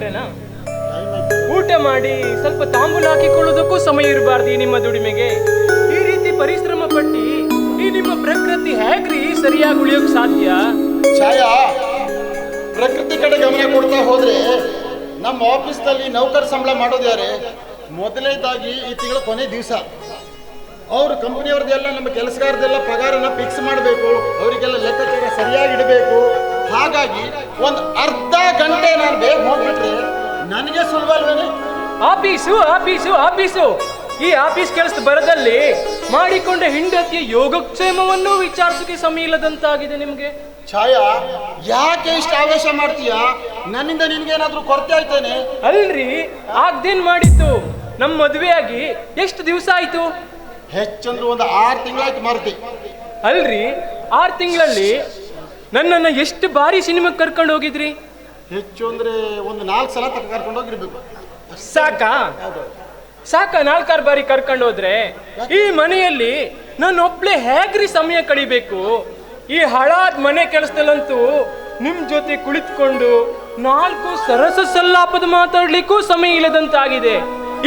ಬೇರೆನಾ? ಊಟ ಮಾಡಿ ಸ್ವಲ್ಪ ತಾಂಬೂಲ ಹಾಕಿಕೊಳ್ಳೋದಕ್ಕೂ ಸಮಯ ಇರಬಾರ್ದು ಈ ನಿಮ್ಮ ದುಡಿಮೆಗೆ. ಈ ರೀತಿ ಪರಿಶ್ರಮ ಪಟ್ಟಿ ಈ ನಿಮ್ಮ ಪ್ರಕೃತಿ ಹೇಗ್ರಿ ಸರಿಯಾಗಿ ಉಳಿಯೋಕ್ ಸಾಧ್ಯ? ಛಾಯಾ, ಪ್ರಕೃತಿ ಕಡೆ ಗಮನ ಕೊಡ್ತಾ ಹೋದ್ರೆ ನಮ್ಮ ಆಫೀಸ್ನಲ್ಲಿ ನೌಕರ ಸಂಬಳ ಮಾಡೋದು ಯಾರೇ? ಮೊದಲನೇದಾಗಿ ಈ ತಿಂಗಳ ಕೊನೆ ದಿವಸ ಅವರು ಕಂಪನಿಯವ್ರದ್ದೆಲ್ಲ ನಮ್ಮ ಕೆಲಸಗಾರದೆಲ್ಲ ಪಗಾರನ ಫಿಕ್ಸ್ ಮಾಡಬೇಕು, ಅವರಿಗೆಲ್ಲ ಲೆಕ್ಕಾಚಾರ ಸರಿಯಾಗಿ ಇಡಬೇಕು. ಹಾಗಾಗಿ ಒಂದು ಅರ್ಧ ಗಂಟೆ ನಾನು ಬೇಗ ಹೋಗ್ಬಿಟ್ರೆ ನನಗೆ ಸುಲಭ ಅಲ್ವೇನೆ? ಆಫೀಸು ಆಫೀಸು ಆಫೀಸು ಈ ಆಫೀಸ್ ಕೆಲಸದ ಬರದಲ್ಲಿ ಮಾಡಿಕೊಂಡ ಹೆಂಡತಿಯ ಯೋಗಕ್ಷೇಮವನ್ನು ವಿಚಾರಿಸೋಕೆ ಸಮಯ ಇಲ್ಲದಂತಾಗಿದೆ ನಿಮ್ಗೆ. ಛಾಯಾ, ಯಾಕೆ ಇಷ್ಟು ಆವೇಶ ಮಾಡ್ತೀಯಾ? ನನ್ನಿಂದ ನಿನ್ಗೇನಾದ್ರೂ ಕೊರತೆ ಆಯ್ತೇನೆ? ಅಲ್ರಿ, ಆಗ್ದೇನ್ ಮಾಡಿತ್ತು? ನಮ್ಮ ಮದುವೆ ಆಗಿ ಎಷ್ಟು ದಿವಸ ಆಯ್ತು? ಹೆಚ್ಚಂದ್ರು ಒಂದು 6 ತಿಂಗಳಾಯ್ತು ಮಾರುತಿ. ಅಲ್ರಿ, 6 ತಿಂಗಳಲ್ಲಿ ನನ್ನನ್ನು ಎಷ್ಟು ಬಾರಿ ಸಿನಿಮಾಗೆ ಕರ್ಕೊಂಡು ಹೋಗಿದ್ರಿ? ಹೆಚ್ಚು ಅಂದ್ರೆ ಒಂದು 4 ಸಲ ಕರ್ಕೊಂಡು ಹೋಗಿರ್ಬೇಕು. ಸಾಕಾ? 4-6 ಬಾರಿ ಕರ್ಕೊಂಡು ಹೋದ್ರೆ ಈ ಮನೆಯಲ್ಲಿ ನಾನು ಒಬ್ಳೆ ಹೇಗ್ರಿ ಸಮಯ ಕಳಿಬೇಕು? ಈ ಹಳಾದ ಮನೆ ಕೆಲಸದಲ್ಲಂತೂ ನಿಮ್ ಜೊತೆ ಕುಳಿತುಕೊಂಡು 4 ಸರಸ ಸಲ್ಲಾಪದ ಮಾತಾಡ್ಲಿಕ್ಕೂ ಸಮಯ ಇಲ್ಲದಂತಾಗಿದೆ.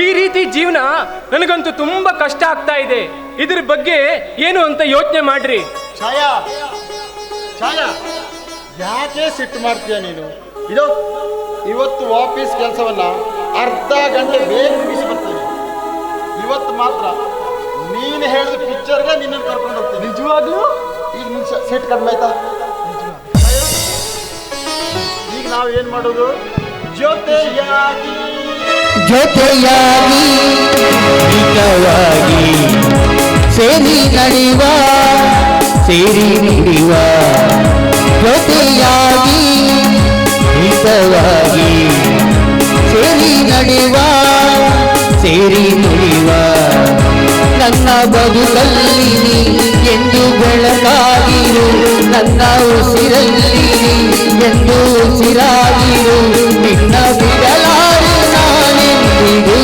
ಈ ರೀತಿ ಜೀವನ ನನಗಂತೂ ತುಂಬಾ ಕಷ್ಟ ಆಗ್ತಾ ಇದೆ. ಇದ್ರ ಬಗ್ಗೆ ಏನು ಅಂತ ಯೋಚನೆ ಮಾಡ್ರಿ. ಛಾಯಾ, ಛಾಯಾ, ಯಾಕೆ ಸಿಟ್ಟು ಮಾಡ್ತೀಯ ನೀನು? ಇದು ಇವತ್ತು ಆಫೀಸ್ ಕೆಲಸವನ್ನ ಅರ್ಧ ಗಂಟೆ ಬೇಗ ಮುಗಿಸಿ ಬರ್ತೀನಿ. ಇವತ್ತು ಮಾತ್ರ ನೀನು ಹೇಳಿದ ಪಿಕ್ಚರ್ಗೆ ನಿನ್ನನ್ನು ಕರ್ಕೊಂಡು ಹೋಗ್ತೀನಿ. ನಿಜವಾಗ್ಲೂ? ಈಗ ನಿಮಿಷ ಸಿಟ್ಟು ಕಡಿಮೆ ಆಯ್ತಾ? ಈಗ ನಾವು ಏನ್ ಮಾಡೋದು? ಜೊತೆಯಾಗಿ ಜೊತೆಯಾಗಿ ಹಿತವಾಗಿ ಸೇರಿ ನಡೆಯುವ, ಸೇರಿ ನುಡಿಯುವ, ಜೊತೆಯಾಗಿ ಹಿತವಾಗಿ ಸೇರಿ ನಡೆಯುವ, ಸೇರಿ ನುಡಿಯುವ, ನನ್ನ ಬದುಕಲ್ಲಿ ಎಂದು ಬೆಳಕಾಗಿರು, ನನ್ನ ಉಸಿರಲ್ಲಿ ಎಂದು ಉಸಿರಾಗಿರು, ನಿನ್ನ ಬಿಡಲಾರೆ ನಾನೆಂದಿಗೂ.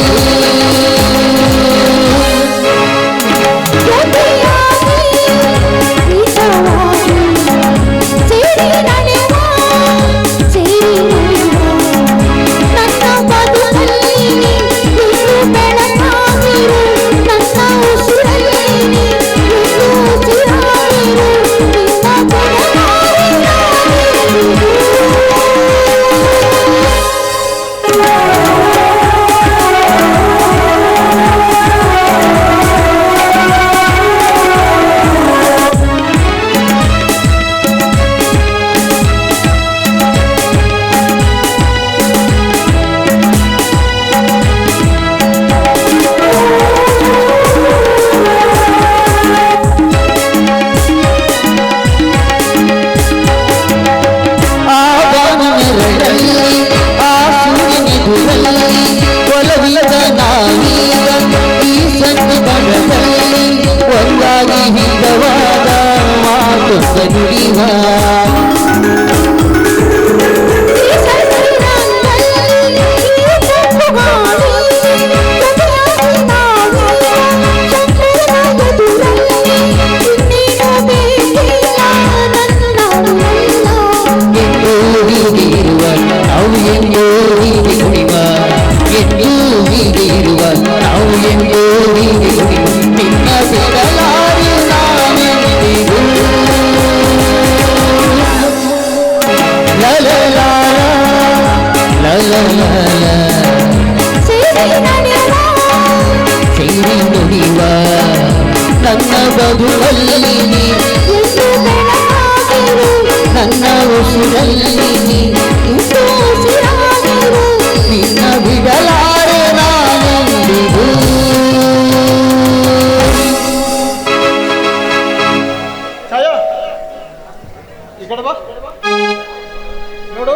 ನೋಡು,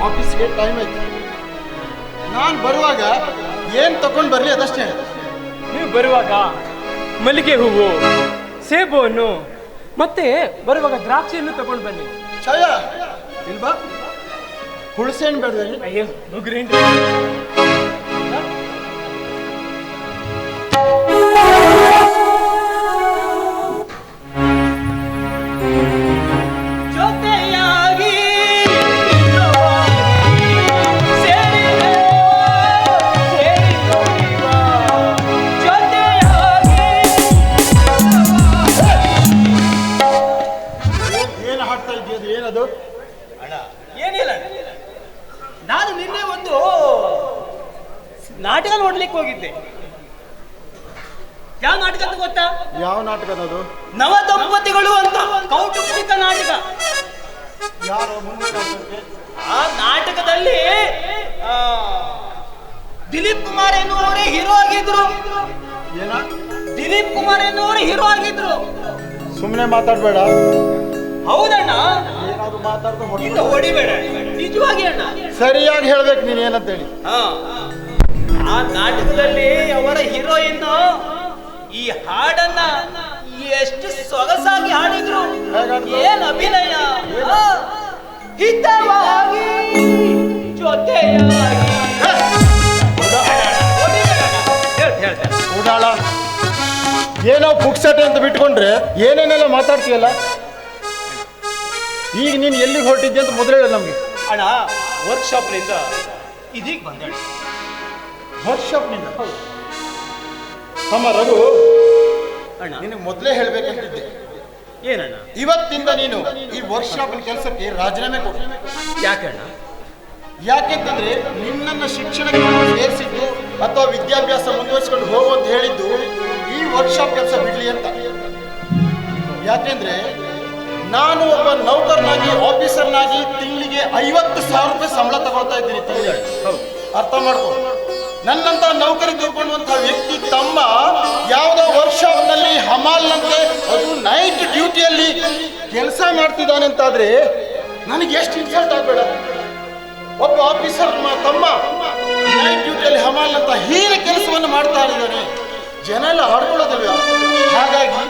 ಆಫೀಸ್ಗೆ ಟೈಮ್ ಆಯ್ತು. ನಾನು ಬರುವಾಗ ಏನ್ ತಗೊಂಡ್ ಬರ್ಲಿ ಅದಷ್ಟೇ. ನೀವು ಬರುವಾಗ ಮಲ್ಲಿಗೆ ಹೂವು, ಸೇಬು ಹಣ್ಣು, ಮತ್ತೆ ಬರುವಾಗ ದ್ರಾಕ್ಷಿಯನ್ನು ತಗೊಂಡು ಬನ್ನಿ. ಛಾಯಾ, ಇಲ್ವಾ? ಹುಣಸೆ ಹಣ್ಣು ಬೇಡವೇನು? ಅಯ್ಯೋ, ನುಗ್ರೇನ್ರಿ. ಜೊತೆಯಾಗಿ ಹೋಗಿದೆ. ಯಾವ ನಾಟಕ ಅಂತ ಗೊತ್ತಾ? ಯಾವ ನಾಟಕ ಅದು? ನವ ದಂಪತಿಗಳು ಅಂತ ಕೌಟುಂಬಿಕ ನಾಟಕ. ಯಾರು ಮುಂದೆ ನಾಟಕಕ್ಕೆ? ಆ ನಾಟಕದಲ್ಲಿ ದಿಲೀಪ್ ಕುಮಾರ್ ಎನ್ನುವವರೇ ಹೀರೋ ಆಗಿದ್ರು. ಏನ? ದಿಲೀಪ್ ಕುಮಾರ್ ಎನ್ನುವವರೇ ಹೀರೋ ಆಗಿದ್ರು. ಸುಮ್ಮನೆ ಮಾತಾಡ್ಬೇಡ. ಹೌದಣ್ಣ, ಏನಾದ್ರು ಮಾತಾಡ್ದು ಇನ್ನು ಹೊಡಿಬೇಡ, ನಿಜವಾಗಿ ಅಣ್ಣ. ಸರಿಯಾಗಿ ಹೇಳ್ಬೇಕು ನೀನ್ ಏನಂತೇಳಿ. ಆ ನಾಟಕದಲ್ಲಿ ಅವರ ಹೀರೋಯಿನ್ ಈ ಹಾಡನ್ನ ಎಷ್ಟು ಸೊಗಸಾಗಿ ಹಾಡಿದ್ರು. ಏನ್ ಅಭಿನಯ! ಹಿತವಾಗಿ ಜೊತೆಯಾಗಿ. ಉಡಾಳ, ಏನೋ ಪುಕ್ಸಟೆ ಅಂತ ಬಿಟ್ಕೊಂಡ್ರೆ ಏನೇನೆಲ್ಲ ಮಾತಾಡ್ತೀಯಲ್ಲ. ಈಗ ನೀನು ಎಲ್ಲಿಗೆ ಹೊರಟಿದ್ದೆ ಅಂತ ಮೊದಲೇ ಹೇಳ ನಮ್ಗೆ. ಅಣ್ಣ, ವರ್ಕ್ಶಾಪ್ನಿಂದ ಇದೀಗ ಬಂದ. ವರ್ಕ್ಶಾಪ್ನಿಂದ? ತಮ್ಮ ರಘು, ಅಣ್ಣ ನಿನಗೆ ಮೊದಲೇ ಹೇಳ್ಬೇಕಂತಿದ್ದೆ. ಏನಣ್ಣ? ಇವತ್ತಿಂದ ನೀನು ಈ ವರ್ಕ್ಶಾಪಿನ ಕೆಲಸಕ್ಕೆ ರಾಜೀನಾಮೆ ಕೊಡು. ಯಾಕಣ್ಣ? ಯಾಕೆಂತಂದ್ರೆ ನಿನ್ನನ್ನು ಶಿಕ್ಷಣಕ್ಕೆ ಸೇರಿಸಿದ್ದು ಅಥವಾ ವಿದ್ಯಾಭ್ಯಾಸ ಮುಂದುವರಿಸಿಕೊಂಡು ಹೋಗು ಅಂತ ಹೇಳಿದ್ದು ಈ ವರ್ಕ್ಶಾಪ್ ಕೆಲಸ ಬಿಡ್ಲಿ ಅಂತ. ಯಾಕೆಂದ್ರೆ ನಾನು ಒಬ್ಬ ನೌಕರನಾಗಿ, ಆಫೀಸರ್ನಾಗಿ ತಿಂಗಳಿಗೆ 50,000 ರೂಪಾಯಿ ಸಂಬಳ ತಗೊಳ್ತಾ ಇದ್ದೀನಿ ತಿಂಗಳಿಗೆ. ಅರ್ಥ ಮಾಡ್ಕೊ. ನನ್ನಂತ ನೌಕರಿ ದುಡ್ಕೊಳ್ಳುವಂತಹ ವ್ಯಕ್ತಿ ತಮ್ಮ ಯಾವುದೋ ವರ್ಕ್ಶಾಪ್ ನಲ್ಲಿ ಹಮಾಲ್ನಂತೆ ಅದು ನೈಟ್ ಡ್ಯೂಟಿಯಲ್ಲಿ ಕೆಲಸ ಮಾಡ್ತಿದ್ದಾನೆ ಅಂತಾದ್ರೆ ನನಗೆ ಎಷ್ಟು ಇನ್ಸಲ್ಟ್ ಆಗ್ಬೇಡ. ಒಬ್ಬ ಆಫೀಸರ್ ತಮ್ಮ ನೈಟ್ ಡ್ಯೂಟಿಯಲ್ಲಿ ಹಮಾಲ್ನಂತ ಹೀನ ಕೆಲಸವನ್ನು ಮಾಡ್ತಾ ಇದ್ದಾನೆ. ಜನ ಎಲ್ಲ ಆಡ್ಕೊಳ್ಳೋದಿಲ್ವ? ಹಾಗಾಗಿ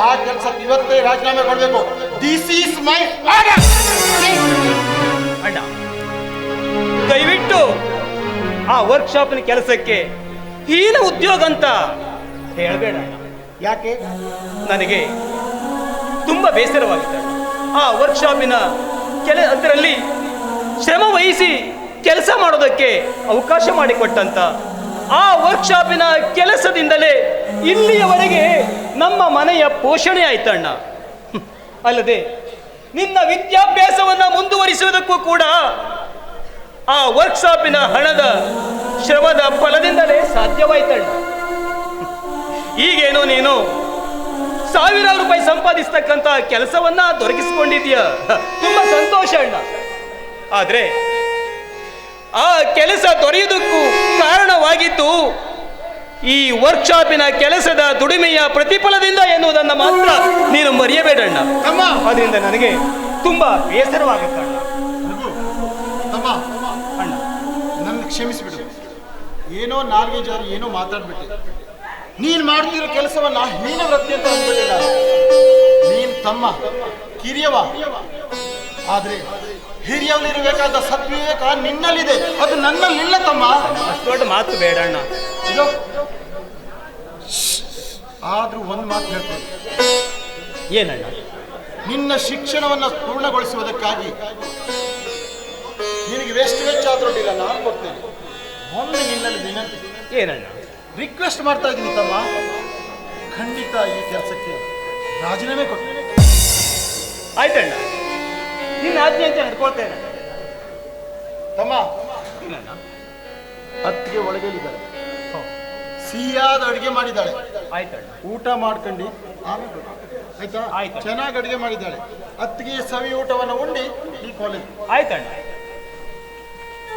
ಆ ಕೆಲಸಕ್ಕೆ ಇವತ್ತೇ ರಾಜೀನಾಮೆ ಕೊಡಬೇಕು. This is my order. ಅಣ್ಣ, ದಯವಿಟ್ಟು ಆ ವರ್ಕ್ಶಾಪಿನ ಕೆಲಸಕ್ಕೆ ಹೀನ ಉದ್ಯೋಗ ಅಂತ ಹೇಳಬೇಡ. ಯಾಕೆ? ನನಗೆ ತುಂಬಾ ಬೇಸರವಾಗುತ್ತೆ. ಆ ವರ್ಕ್ಶಾಪಿನ ಅದರಲ್ಲಿ ಶ್ರಮ ವಹಿಸಿ ಕೆಲಸ ಮಾಡೋದಕ್ಕೆ ಅವಕಾಶ ಮಾಡಿಕೊಟ್ಟಂತ ಆ ವರ್ಕ್ಶಾಪಿನ ಕೆಲಸದಿಂದಲೇ ಇಲ್ಲಿಯವರೆಗೆ ನಮ್ಮ ಮನೆಯ ಪೋಷಣೆ ಆಯ್ತಣ್ಣ. ಅಲ್ಲದೆ ನಿನ್ನ ವಿದ್ಯಾಭ್ಯಾಸವನ್ನ ಮುಂದುವರಿಸುವುದಕ್ಕೂ ಕೂಡ ಆ ವರ್ಕ್ಶಾಪಿನ ಹಣದ ಶ್ರಮದ ಫಲದಿಂದಲೇ ಸಾಧ್ಯವಾಯ್ತಣ್ಣ. ಈಗೇನೋ ನೀನು 1,000 ರೂಪಾಯಿ ಸಂಪಾದಿಸ್ತಕ್ಕಂಥ ಕೆಲಸವನ್ನ ದೊರಕಿಸಿಕೊಂಡಿದ್ಯಾ, ತುಂಬಾ ಸಂತೋಷ ಅಣ್ಣ. ಆದ್ರೆ ಆ ಕೆಲಸ ದೊರೆಯುವುದಕ್ಕೂ ಕಾರಣವಾಗಿದ್ದು ಈ ವರ್ಕ್ಶಾಪಿನ ಕೆಲಸದ ದುಡಿಮೆಯ ಪ್ರತಿಫಲದಿಂದ ಎನ್ನುವುದನ್ನು ಮಾತ್ರ ನೀನು ಮರೆಯಬೇಡಣ್ಣ. ಅದರಿಂದ ನನಗೆ ತುಂಬಾ ಬೇಸರವಾಗುತ್ತೆ ಅಣ್ಣ. ತಮ್ಮ, ಅಣ್ಣ ನನ್ನ ಕ್ಷಮಿಸಿಬಿಡು. ಏನೋ ನಾಲ್ಗೆ ಜಾರಿ ಏನೋ ಮಾತಾಡ್ಬಿಟ್ಟೆ. ನೀನ್ ಮಾಡ್ತಿರೋ ಕೆಲಸವನ್ನ ಹೀನ ವೃತ್ತಿ ಅಂತ ಅಂದ್ಬಿಟ್ಟಿಲ್ಲ. ನೀನ್ ತಮ್ಮ ಕಿರಿಯವ, ಆದ್ರೆ ಹಿರಿಯವನಿರಬೇಕಾದ ಸದ್ವಿವೇಕ ನಿನ್ನಲ್ಲಿದೆ, ಅದು ನನ್ನಲ್ಲಿಲ್ಲ ತಮ್ಮ. ಅಷ್ಟು ದೊಡ್ಡ ಮಾತು ಬೇಡಣ್ಣ. ಆದ್ರೂ ಒಂದು ಮಾತು ಹೇಳ್ತೀನಿ. ಏನಣ್ಣ? ನಿನ್ನ ಶಿಕ್ಷಣವನ್ನ ಪೂರ್ಣಗೊಳಿಸುವುದಕ್ಕಾಗಿ ನಿನಗೆ ಎಷ್ಟು ವೆಚ್ಚ ಆದ್ರೂ ಇಲ್ಲ, ನಾನು ಕೊಡ್ತೇನೆ. ಒಮ್ಮೆ ನಿನ್ನಲ್ಲಿ ವಿನಂತಿ, ಏನಣ್ಣ? ರಿಕ್ವೆಸ್ಟ್ ಮಾಡ್ತಾ ಇದ್ದೀನಿ ತಮ್ಮ, ಖಂಡಿತ ಈ ಕೆಲಸಕ್ಕೆ ರಾಜೀನಾಮೆ ಕೊಡ್ತೇನೆ. ಆಯ್ತಣ್ಣ, ನಿನ್ನ ಆಜ್ಞೆ ಅಂತ ನಡ್ಕೊಳ್ತೇನೆ. ತಮ್ಮ, ಅತ್ತಿಗೆ ಒಳಗೇಲಿದ್ದಾರೆ, ಸಿಹಿಯಾದ ಅಡುಗೆ ಮಾಡಿದ್ದಾಳೆ. ಆಯ್ತಣ್ಣ, ಊಟ ಮಾಡ್ಕೊಂಡು ಆಮೇಲೆ ಆಯ್ತಾ? ಆಯ್ತು. ಚೆನ್ನಾಗಿ ಅಡುಗೆ ಮಾಡಿದ್ದಾಳೆ. ಅತ್ತಿಗೆ ಸವಿ ಊಟವನ್ನು ಉಂಡಿ ಈ ಕಾಲೇಜ್. ಆಯ್ತಣ್ಣ.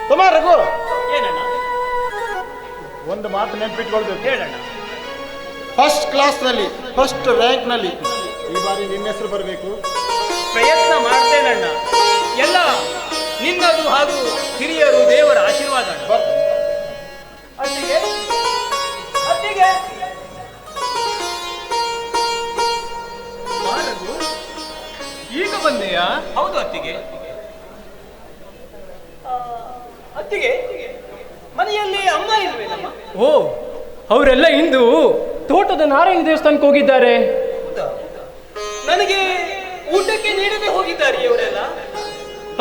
ತಮ್ಮ ರಘು, ಏನಣ್ಣ? ಒಂದು ಮಾತು ನೆನಪಿಟ್ಕೊಳ್ಬೇಕು. ಹೇಳಣ್ಣ. ಫಸ್ಟ್ ಕ್ಲಾಸ್ನಲ್ಲಿ, ಫಸ್ಟ್ ರ್ಯಾಂಕ್ನಲ್ಲಿ ಈ ಬಾರಿ ನಿನ್ನ ಹೆಸರು ಬರಬೇಕು. ಪ್ರಯತ್ನ ಮಾಡ್ತೇನಣ್ಣ. ಎಲ್ಲ ನಿನ್ನದು ಹಾಗೂ ಹಿರಿಯರು ದೇವರ ಆಶೀರ್ವಾದ. ಅತ್ತಿಗೆ, ಅತ್ತಿಗೆ, ಈಗ ಬಂದೆಯಾ? ಹೌದು ಅತ್ತಿಗೆ. ಅತ್ತಿಗೆ, ಮನೆಯಲ್ಲಿ ಅಮ್ಮ ಇಲ್ವೇನಮ್ಮ? ಓ, ಅವರೆಲ್ಲ ಇಂದು ತೋಟದ ನಾರಾಯಣ ದೇವಸ್ಥಾನಕ್ಕೆ ಹೋಗಿದ್ದಾರೆ. ನನಗೆ ಊಟಕ್ಕೆ ನೀಡದೆ ಹೋಗಿದ್ದಾರೆ ಇವರೆಲ್ಲ.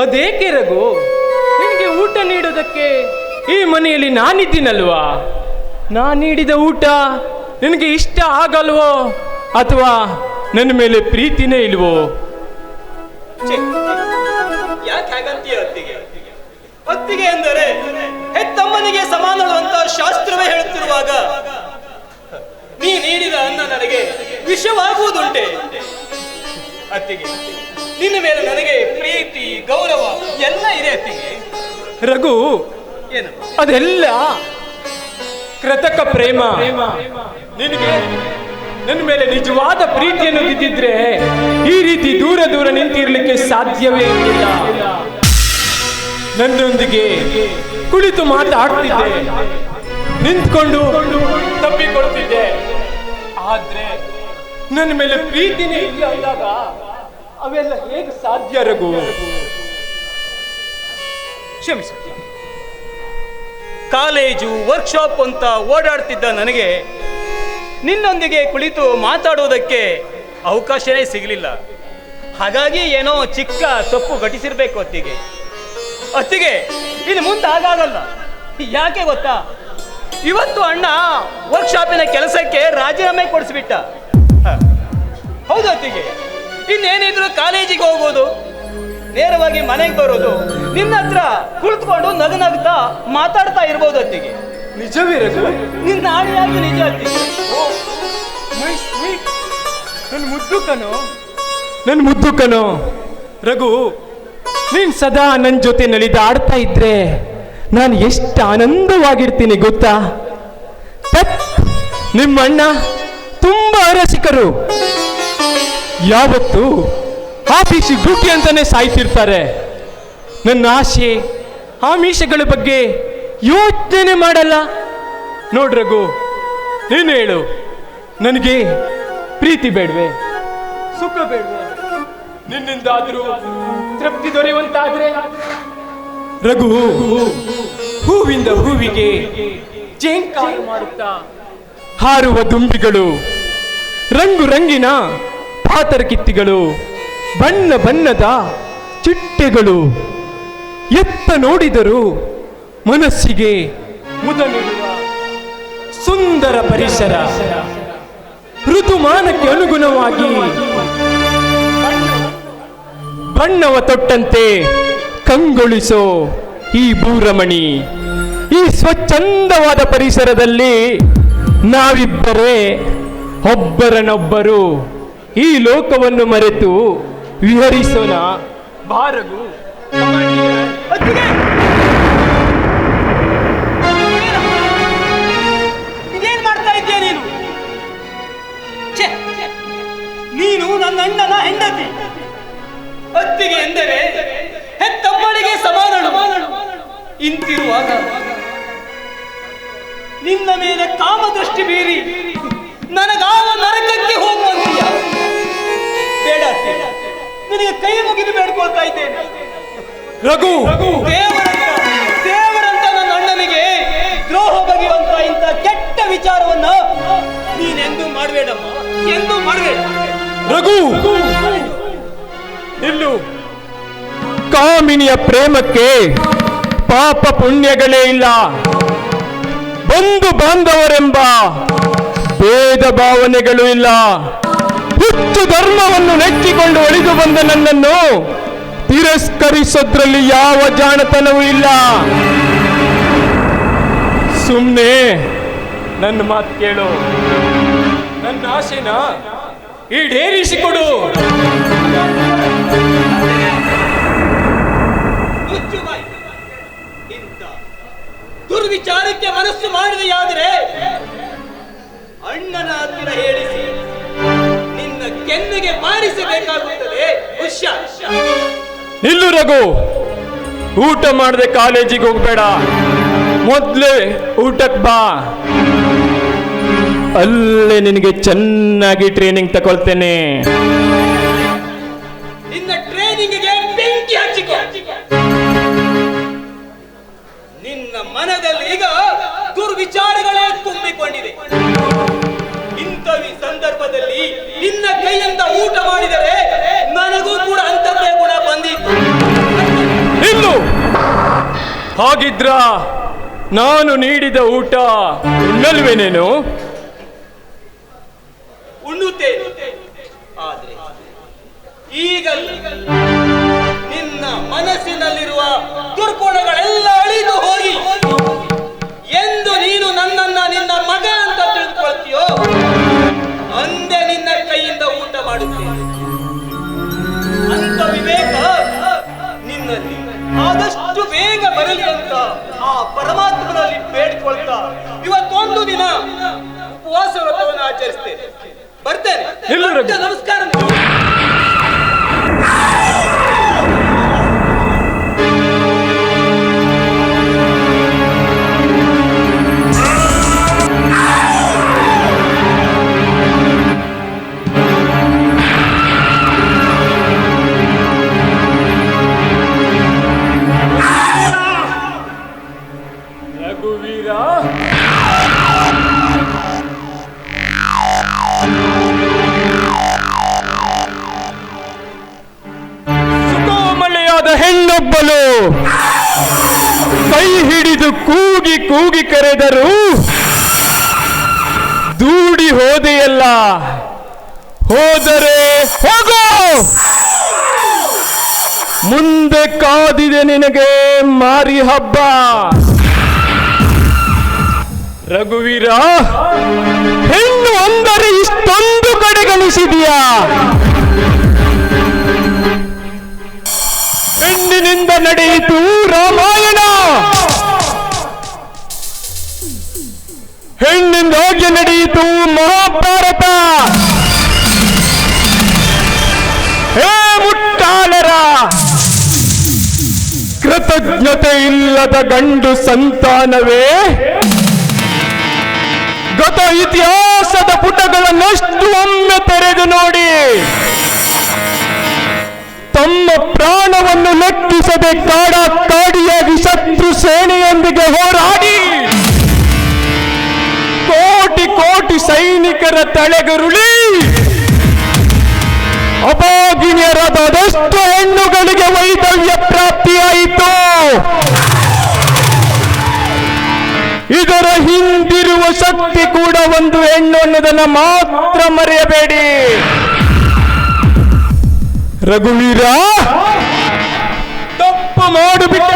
ಅದೇಕೆ ರಘು? ನಿನಗೆ ಊಟ ನೀಡೋದಕ್ಕೆ ಈ ಮನೆಯಲ್ಲಿ ನಾನಿದ್ದೀನಲ್ವಾ? ನಾನು ನೀಡಿದ ಊಟ ನಿನಗೆ ಇಷ್ಟ ಆಗಲ್ವೋ ಅಥವಾ ನನ್ನ ಮೇಲೆ ಪ್ರೀತಿನೇ ಇಲ್ವೋ? ಯಾಕೆ ಹಾಗಂತೀಯ ಅತ್ತಿಗೆ? ಅತ್ತಿಗೆ ಎಂದರೆ ಹೆತ್ತಮ್ಮನಿಗೆ ಸಮಾನಳು ಅಂತ ಶಾಸ್ತ್ರವೇ ಹೇಳುತ್ತಿರುವಾಗ ನೀ ನೀಡಿದ ಅನ್ನ ನನಗೆ ವಿಷವಾಗುವುದುಂಟೆ? ಅತ್ತಿಗೆ, ನಿನ್ನ ಮೇಲೆ ನನಗೆ ಪ್ರೀತಿ ಗೌರವ ಎಲ್ಲ ಇದೆ ಅತ್ತಿಗೆ. ರಘು, ಏನು ಅದೆಲ್ಲ ಕೃತಕ ಪ್ರೇಮ. ನಿನಗೆ ನನ್ನ ಮೇಲೆ ನಿಜವಾದ ಪ್ರೀತಿಯನ್ನು ಬಿದ್ದಿದ್ರೆ ಈ ರೀತಿ ದೂರ ದೂರ ನಿಂತಿರ್ಲಿಕ್ಕೆ ಸಾಧ್ಯವೇ ಇಲ್ಲ. ನನ್ನೊಂದಿಗೆ ಕುಳಿತು ಮಾತಾಡ್ತಿದ್ದೆ, ನಿಂತ್ಕೊಂಡು ತಪ್ಪಿಕೊಳ್ತಿದ್ದೆ. ಆದ್ರೆ ನನ್ನ ಮೇಲೆ ಪ್ರೀತಿನೇ ಇಲ್ಲ ಅಂದಾಗ ಅವೆಲ್ಲ ಹೇಗೆ ಸಾಧ್ಯ ರಘು? ಕ್ಷಮಿಸು. ಕಾಲೇಜು ವರ್ಕ್ಶಾಪ್ ಅಂತ ಓಡಾಡ್ತಿದ್ದ ನನಗೆ ನಿನ್ನೊಂದಿಗೆ ಕುಳಿತು ಮಾತಾಡುವುದಕ್ಕೆ ಅವಕಾಶವೇ ಸಿಗಲಿಲ್ಲ. ಹಾಗಾಗಿ ಏನೋ ಚಿಕ್ಕ ತಪ್ಪು ಘಟಿಸಿರ್ಬೇಕು ಅತ್ತಿಗೆ. ಇನ್ನು ಮುಂದೆ ಹಾಗಾಗಲ್ಲ. ಯಾಕೆ ಗೊತ್ತಾ? ಇವತ್ತು ಅಣ್ಣ ವರ್ಕ್ಶಾಪಿನ ಕೆಲಸಕ್ಕೆ ರಾಜೀನಾಮೆ ಕೊಡಿಸ್ಬಿಟ್ಟ. ಹೌದು ಅತ್ತಿಗೆ, ಇನ್ನೇನಿದ್ರು ಕಾಲೇಜಿಗೆ ಹೋಗೋದು, ನೇರವಾಗಿ ಮನೆಗೆ ಬರೋದು, ನಿನ್ನ ಹತ್ರ ಕುಳಿತುಕೊಂಡು ನಗನಗ್ತಾ ಮಾತಾಡ್ತಾ ಇರ್ಬೋದು ಅತ್ತಿಗೆ. ನಿಜವೇ ರಘು? ನಿನ್ನ ಆಡಿಯಾಗಿ ನಿಜ ಅತ್ತಿಗೆ. ನನ್ನ ಮುದ್ದು ಕಣೋ ರಘು. ನೀನ್ ಸದಾ ನನ್ನ ಜೊತೆ ನಲಿದಾಡ್ತಾ ಇದ್ರೆ ನಾನು ಎಷ್ಟು ಆನಂದವಾಗಿರ್ತೀನಿ ಗೊತ್ತಾ? ನಿಮ್ಮಣ್ಣ ತುಂಬಾ ರಸಿಕರು. ಯಾವತ್ತು ಆಫೀಸಿಗೆ ಡ್ಯೂಟಿ ಅಂತಾನೆ ಸಾಯ್ತಿರ್ತಾರೆ. ನನ್ನ ಆಸೆ ಆಮಿಷಗಳ ಬಗ್ಗೆ ಯೋಚನೆ ಮಾಡಲ್ಲ. ನೋಡ್ರಗು, ನೀನು ಹೇಳು, ನನಗೆ ಪ್ರೀತಿ ಬೇಡ್ವೆ, ಸುಖ ಬೇಡ್ವೆ, ನಿನ್ನಿಂದಾದ್ರೂ ತೃಪ್ತಿ ದೊರೆಯುವಂತಾದ್ರೆ? ರಘು, ಹೂವಿಂದ ಹೂವಿಗೆ ಜೇಂಕಾರ ಮಾಡುತ್ತಾ ಹಾರುವ ದುಂಬಿಗಳು, ರಂಗು ರಂಗಿನ ಪಾತರಕಿತ್ತಿಗಳು, ಬಣ್ಣ ಬಣ್ಣದ ಚಿಟ್ಟೆಗಳು, ಎತ್ತ ನೋಡಿದರೂ ಮನಸ್ಸಿಗೆ ಮುದ ನೀಡುವ ಸುಂದರ ಪರಿಸರ, ಋತುಮಾನಕ್ಕೆ ಅನುಗುಣವಾಗಿ ಬಣ್ಣವ ತೊಟ್ಟಂತೆ ಕಂಗೊಳಿಸೋ ಈ ಭೂರಮಣಿ, ಈ ಸ್ವಚ್ಛಂದವಾದ ಪರಿಸರದಲ್ಲಿ ನಾವಿಬ್ಬರೇ ಒಬ್ಬರನ್ನೊಬ್ಬರು ಈ ಲೋಕವನ್ನು ಮರೆತು ವಿಹರಿಸೋಣ. ಬಾರಗು. ಇದೇನ್ ಮಾಡ್ತಾ ಇದ್ದೀಯ ನೀನು? ನೀನು ನನ್ನ ಅಣ್ಣನ ಹೆಂಡತಿ. ಅತ್ತಿಗೆ ಎಂದರೆ ಹೆತ್ತಮ್ಮಳಿಗೆ ಸಮಾನಳು. ಇಂತಿರುವಾಗ ನಿನ್ನ ಮೇಲೆ ಕಾಮದೃಷ್ಟಿ ಬೀರಿ ನನಗಾವ ನರಕಕ್ಕೆ ಹೋಗುವಂತೀಯ. ಬೇಡ, ನಿನಗೆ ಕೈ ಮುಗಿದು ಬೇಡ್ಕೊಳ್ತಾ ಇದ್ದೇನೆ. ರಘು, ದೇವರಂತ ನನ್ನ ಅಣ್ಣನಿಗೆ ದ್ರೋಹ ಬಗೆಯುವಂತ ಇಂಥ ಕೆಟ್ಟ ವಿಚಾರವನ್ನ ನೀನೆಂದೂ ಮಾಡಬೇಡಮ್ಮ, ಎಂದೂ ಮಾಡಬೇಡ. ರಘು, ನಿಲ್ಲು. ಕಾಮಿನಿಯ ಪ್ರೇಮಕ್ಕೆ ಪಾಪ ಪುಣ್ಯಗಳೇ ಇಲ್ಲ. ಬಂಧು ಬಾಂಧವರೆಂಬ ಭೇದ ಭಾವನೆಗಳು ಇಲ್ಲ. ಹುಚ್ಚು ಧರ್ಮವನ್ನು ನೆಚ್ಚಿಕೊಂಡು ಒಳಿದು ಬಂದ ನನ್ನನ್ನು ತಿರಸ್ಕರಿಸೋದ್ರಲ್ಲಿ ಯಾವ ಜಾಣತನವೂ ಇಲ್ಲ. ಸುಮ್ಮನೆ ನನ್ನ ಮಾತು ಕೇಳು, ನನ್ನ ಆಸೆನ ಈಡೇರಿಸಿಕೊಡು. ಇಂಥ ದುರ್ವಿಚಾರಕ್ಕೆ ಮನಸ್ಸು ಮಾಡಿದೆಯಾದರೆ ಅಣ್ಣನ ಹತ್ತಿರ ಹೇಳಿಸಿ ನಿನ್ನ ಕೆನ್ನೆಗೆ ಬಾರಿಸಬೇಕಾಗುತ್ತದೆ. ನಿಲ್ಲು ರಘು, ಊಟ ಮಾಡದೆ ಕಾಲೇಜಿಗೆ ಹೋಗ್ಬೇಡ. ಮೊದ್ಲೇ ಊಟಕ್ಕೆ ಬಾ, ಅಲ್ಲೇ ನಿನಗೆ ಚೆನ್ನಾಗಿ ಟ್ರೈನಿಂಗ್ ತಗೊಳ್ತೇನೆ. ನಿನ್ನ ಟ್ರೈನಿಂಗ್ಗೆ ಬೆಂಕಿ ಹಚ್ಚಿಕೊ. ನಿನ್ನ ಮನದಲ್ಲಿ ಈಗ ದುರ್ವಿಚಾರಗಳೇ ತುಂಬಿಕೊಂಡಿದೆ. ಇಂಥವಿ ಸಂದರ್ಭದಲ್ಲಿ ನಿನ್ನ ಕೈಯಿಂದ ಊಟ ಮಾಡಿದರೆ ನನಗೂ ಕೂಡ ಅಂಥದ್ದೇ ಕೂಡ ಬಂದಿತ್ತು. ಇಲ್ಲು ಹಾಗಿದ್ರ ನಾನು ನೀಡಿದ ಊಟ ಉಣ್ಣಲ್ವೇನೇನು? ಉಣ್ಣುತ್ತೇನೆ, ಆದ್ರೆ ಈಗ ನಿನ್ನ ಮನಸ್ಸಿನಲ್ಲಿರುವ ದುರ್ಗುಣಗಳೆಲ್ಲ ಊಟ ಮಾಡುತ್ತೇನೆ ಅಂತ ವಿವೇಕ ನಿನ್ನಲ್ಲಿ ಆದಷ್ಟು ಬೇಗ ಬರಲಿ ಅಂತ ಆ ಪರಮಾತ್ಮನಲ್ಲಿ ಬೇಡಿಕೊಳ್ತಾ ಇವತ್ತೊಂದು ದಿನ ಉಪವಾಸ ವ್ರತವನ್ನು ಆಚರಿಸ್ತೇನೆ. ಬರ್ತೇನೆ. ನಮಸ್ಕಾರ. ರಘುವೀರ, ಸುಕೋಮಲೆಯಾದ ಹೆಣ್ಣೊಬ್ಬಳು ಕೈ ಹಿಡಿದು ಕೂಗಿ ಕೂಗಿ ಕರೆದರು. ದೂಡಿ ಹೋದೆಯಲ್ಲ, ಹೋದರೆ ಹೋಗೋ, ಮುಂದೆ ಕಾದಿದೆ ನಿನಗೆ ಮಾರಿ ಹಬ್ಬ. ರಘುವೀರ, ಹೆಣ್ಣು ಅಂದರೆ ಇಷ್ಟೊಂದು ಕಡೆಗಣಿಸಿದೆಯಾ? ಹೆಣ್ಣಿನಿಂದ ನಡೆಯಿತು ರಾಮಾಯಣ, ಹೆಣ್ಣಿಂದಾಗಿ ನಡೆಯಿತು ಮಹಾಭಾರತ. ಹೇ ಮುಟ್ಟಾಳರ, ಕೃತಜ್ಞತೆ ಇಲ್ಲದ ಗಂಡು ಸಂತಾನವೇ, ಗತ ಇತಿಹಾಸದ ಪುಟಗಳನ್ನೆಷ್ಟು ಒಮ್ಮೆ ತೆರೆದು ನೋಡಿ. ತಮ್ಮ ಪ್ರಾಣವನ್ನು ಲೆಕ್ಕಿಸದೆ ಕಾಡಿಯಾಗಿ ಶತ್ರು ಸೇನೆಯೊಂದಿಗೆ ಹೋರಾಡಿ ಕೋಟಿ ಕೋಟಿ ಸೈನಿಕರ ತಲೆಗರುಳಿ ಅಭಾಗಿನಿಯರಾದ ಅದೆಷ್ಟು ಹೆಣ್ಣುಗಳಿಗೆ ವೈದವ್ಯ ಪ್ರಾಪ್ತಿಯಾಯಿತು. ಇದರ ಹಿಂದಿರುವ ಶಕ್ತಿ ಕೂಡ ಒಂದು ಹೆಣ್ಣು ಅನ್ನೋದನ್ನ ಮಾತ್ರ ಮರೆಯಬೇಡಿ. ರಘುವೀರ, ತಪ್ಪು ಮಾಡಿಬಿಟ್ಟೆ.